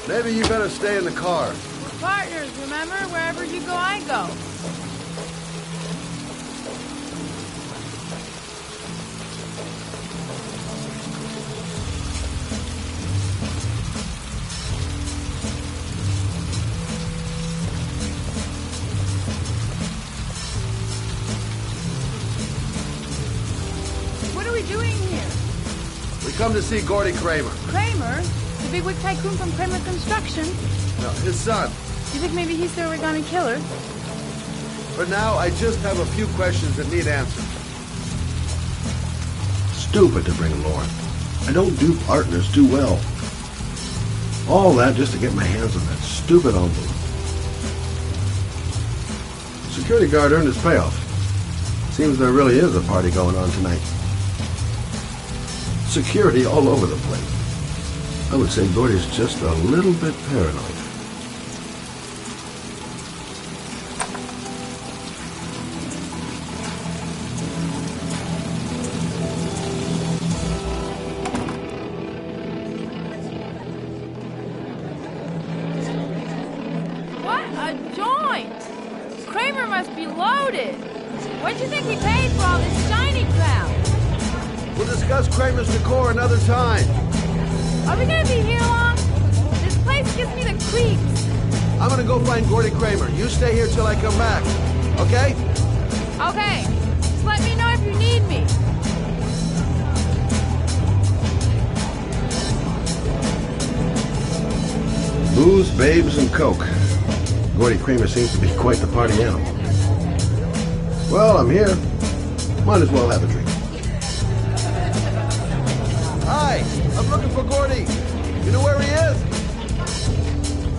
Maybe you better stay in the car. We're partners, remember? Wherever you go, I go. What are we doing here? We come to see Gordy Kramer. Kramer? The bigwig tycoon from Kramer Construction? No, his son. You think maybe he's the Oregonian killer? For now, I just have a few questions that need answers. Stupid to bring Lauren. I don't do partners too well. All that just to get my hands on that stupid envelope. Security guard earned his payoff. Seems there really is a party going on tonight. Security all over the place. I would say Gordy's just a little bit paranoid. What a joint! Kramer must be loaded. What do you think he paid for all this shiny crap? We'll discuss Kramer's decor another time. Are we gonna be here long? This place gives me the creeps. I'm gonna go find Gordy Kramer. You stay here till I come back. Okay? Okay. Just let me know if you need me. Booze, babes, and coke. Gordy Kramer seems to be quite the party animal. Well, I'm here. Might as well have a drink. Hi, I'm looking for Gordy. You know where he is?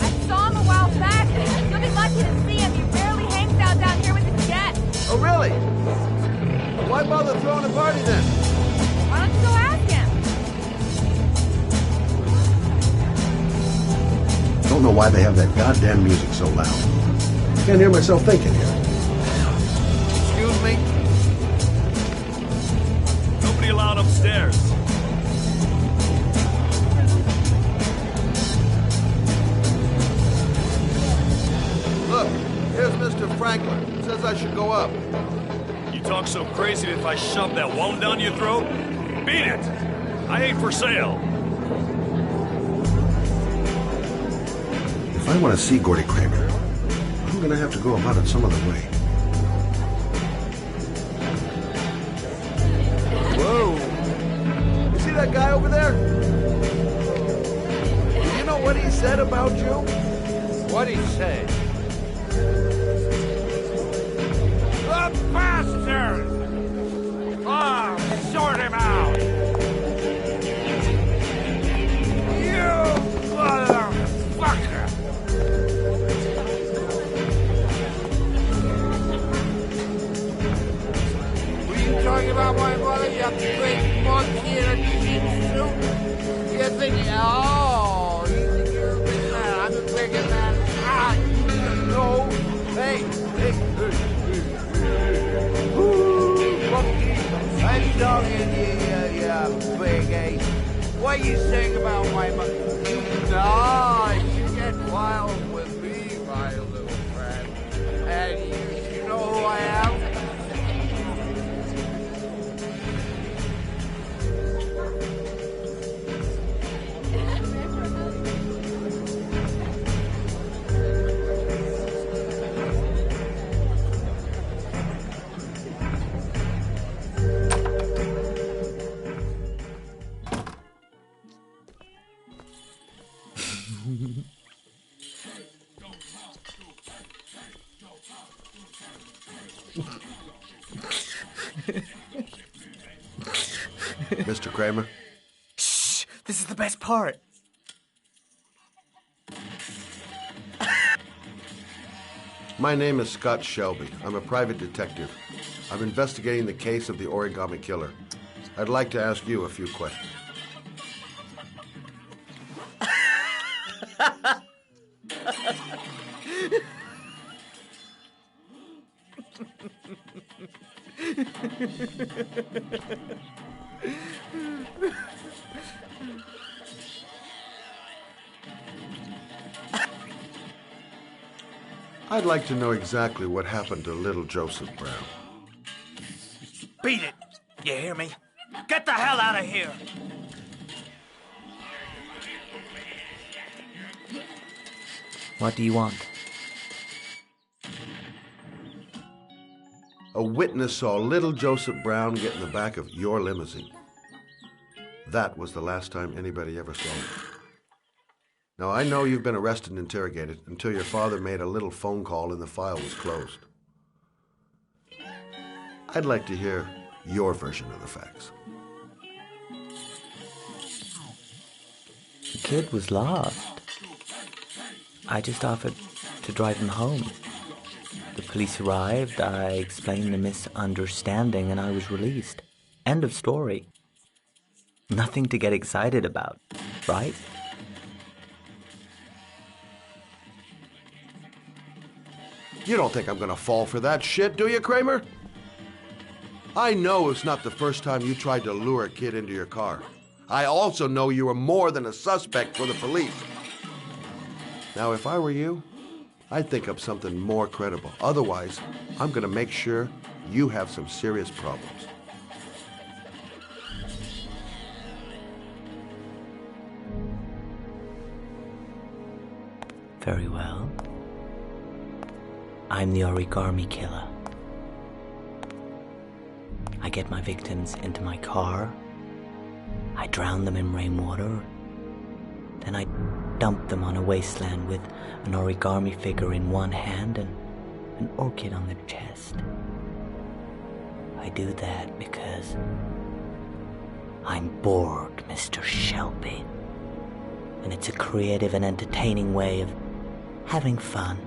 I saw him a while back. You'll be lucky to see him. He rarely hangs out down here with the jets. Oh, really? Why bother throwing a party then? Why don't you go ask him? Don't know know why they have that goddamn music so loud. Can't hear myself thinking here. Excuse me? Nobody allowed upstairs. Look, here's Mr. Franklin. Says I should go up. You talk so crazy that if I shove that one down your throat? Beat it! I ain't for sale. If I want to see Gordy Kramer, I'm going to have to go about it some other way. Whoa! You see that guy over there? Do you know what he said about you? What'd he say? The bastard! Ah, sort him out! You motherfucker! Were you talking about my mother, you big monkey in a cheap suit? You think, oh, you think you're a big man? I'm a bigger man. Ah, no. Hey. I'm talking to you, big ace. What you saying about my mother? You get wild with me, my little friend. And you know who I am? Mr. Kramer? Shh! This is the best part. My name is Scott Shelby. I'm a private detective. I'm investigating the case of the origami killer. I'd like to ask you a few questions. I'd like to know exactly what happened to little Joseph Brown. Beat it! You hear me? Get the hell out of here! What do you want? A witness saw little Joseph Brown get in the back of your limousine. That was the last time anybody ever saw him. Now, I know you've been arrested and interrogated until your father made a little phone call and the file was closed. I'd like to hear your version of the facts. The kid was lost. I just offered to drive him home. The police arrived, I explained the misunderstanding, and I was released. End of story. Nothing to get excited about, right? You don't think I'm gonna fall for that shit, do you, Kramer? I know it's not the first time you tried to lure a kid into your car. I also know you were more than a suspect for the police. Now, if I were you, I'd think up something more credible. Otherwise, I'm gonna make sure you have some serious problems. Very well. I'm the origami killer. I get my victims into my car. I drown them in rainwater. Then I dump them on a wasteland with an origami figure in one hand and an orchid on their chest. I do that because I'm bored, Mr. Shelby. And it's a creative and entertaining way of having fun.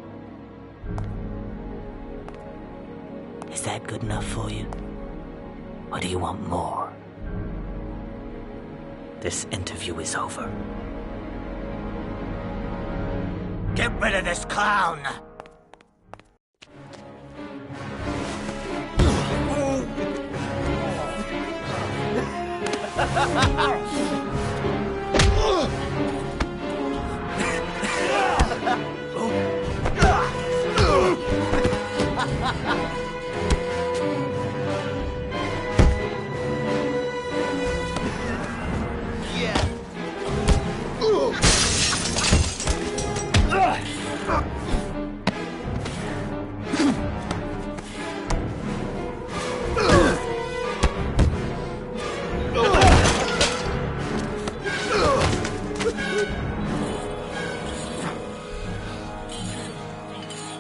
Is that good enough for you? Or do you want more? This interview is over. Get rid of this clown!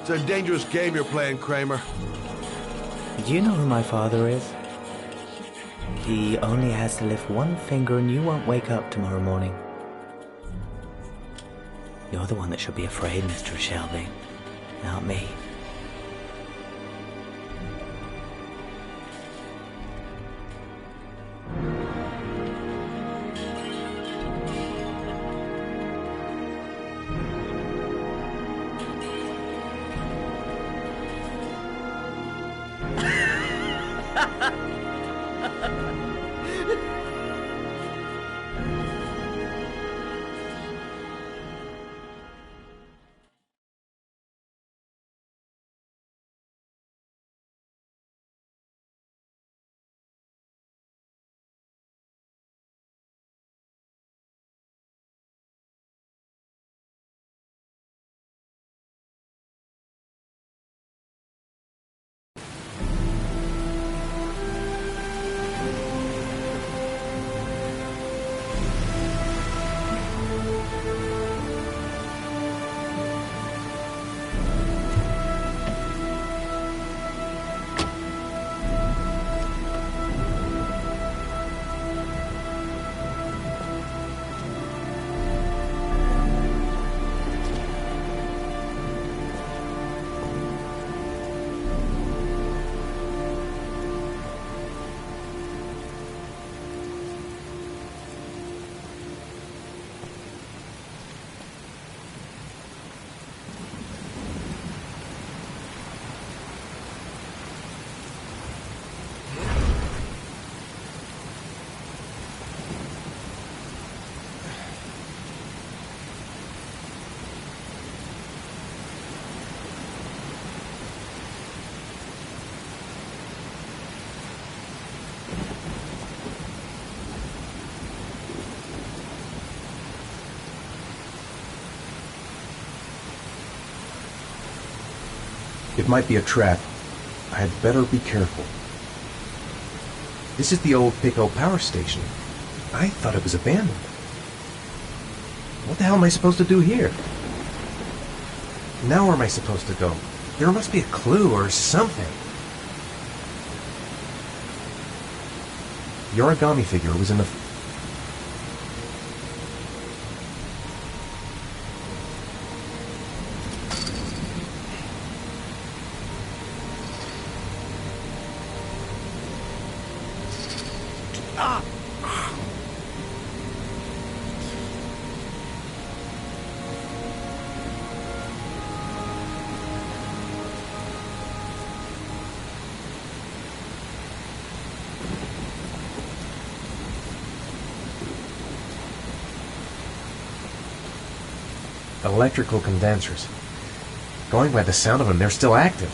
It's a dangerous game you're playing, Kramer. Do you know who my father is? He only has to lift one finger and you won't wake up tomorrow morning. You're the one that should be afraid, Mr. Shelby, not me. It might be a trap. I had better be careful. This is the old Pico power station. I thought it was abandoned. What the hell am I supposed to do here? Now where am I supposed to go? There must be a clue or something. The origami figure was in the... electrical condensers. Going by the sound of them, they're still active.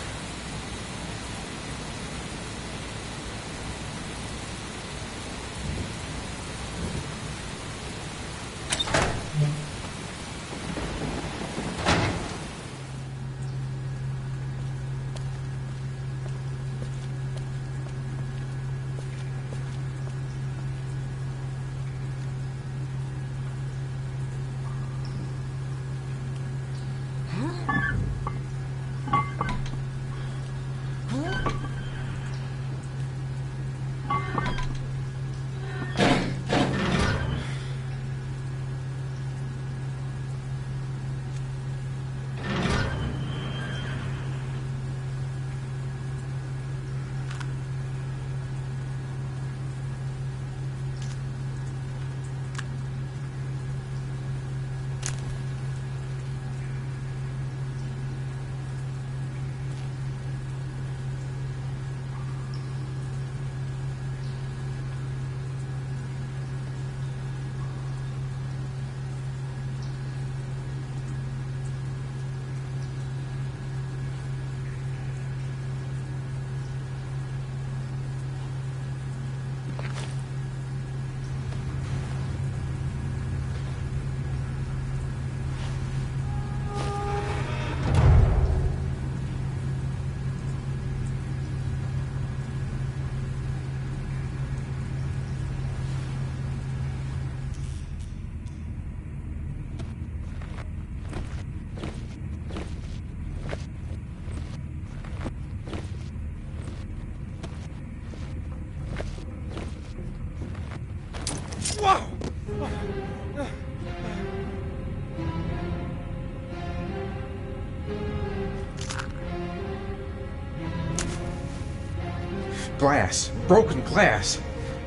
glass. Broken glass.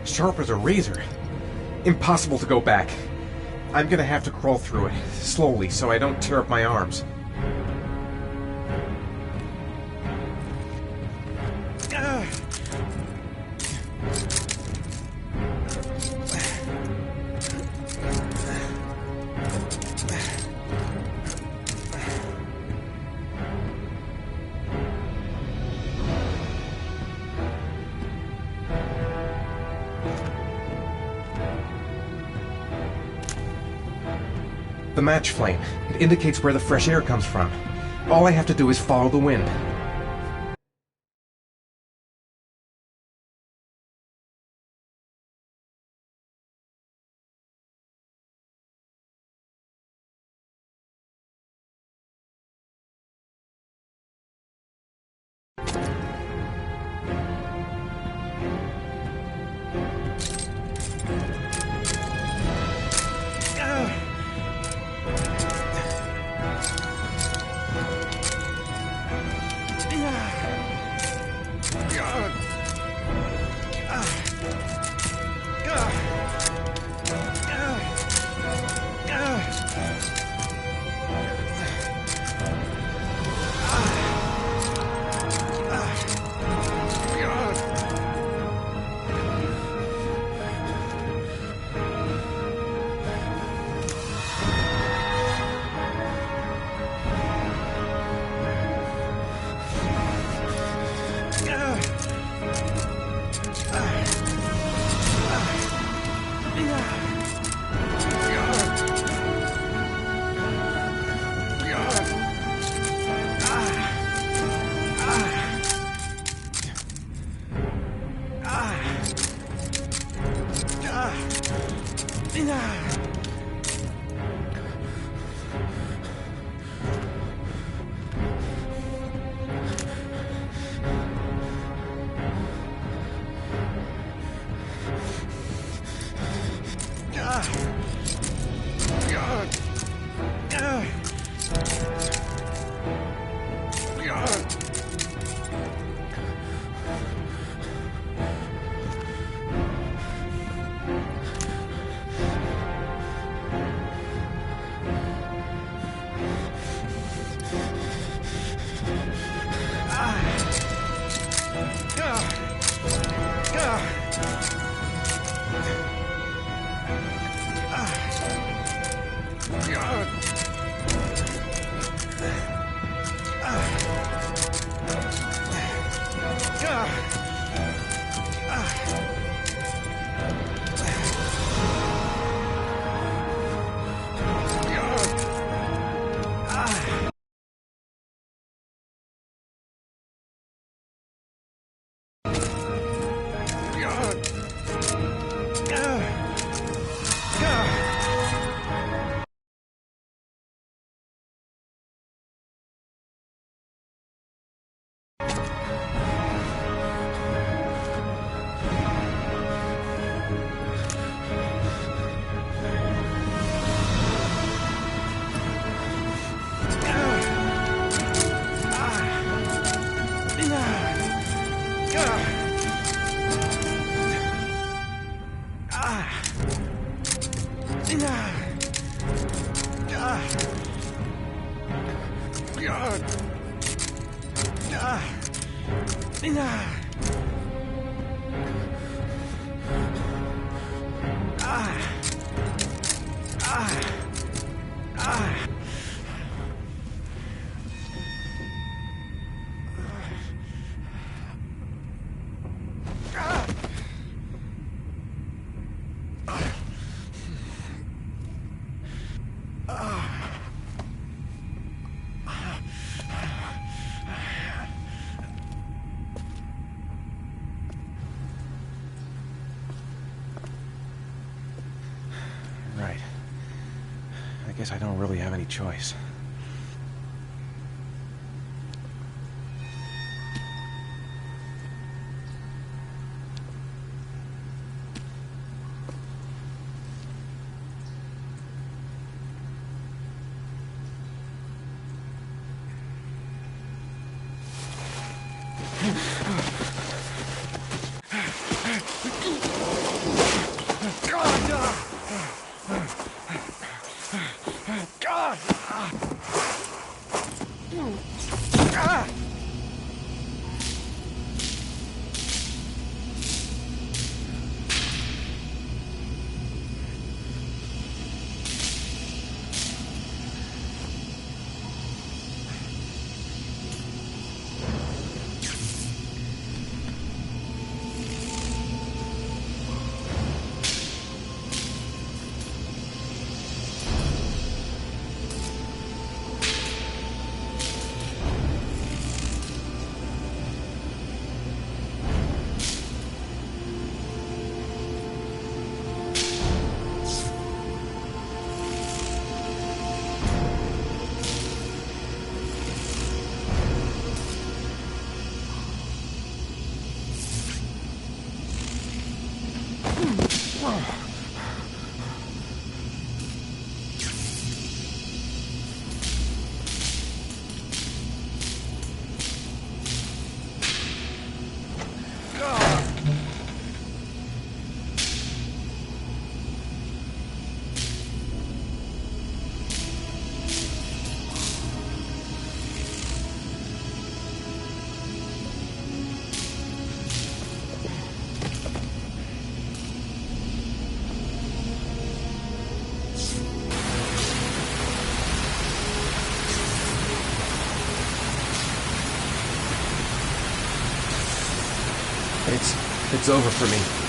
Sharp as a razor. Impossible to go back. I'm gonna have to crawl through it, slowly, so I don't tear up my arms. The match flame. It indicates where the fresh air comes from. All I have to do is follow the wind. Right. I guess I don't really have any choice. It's over for me.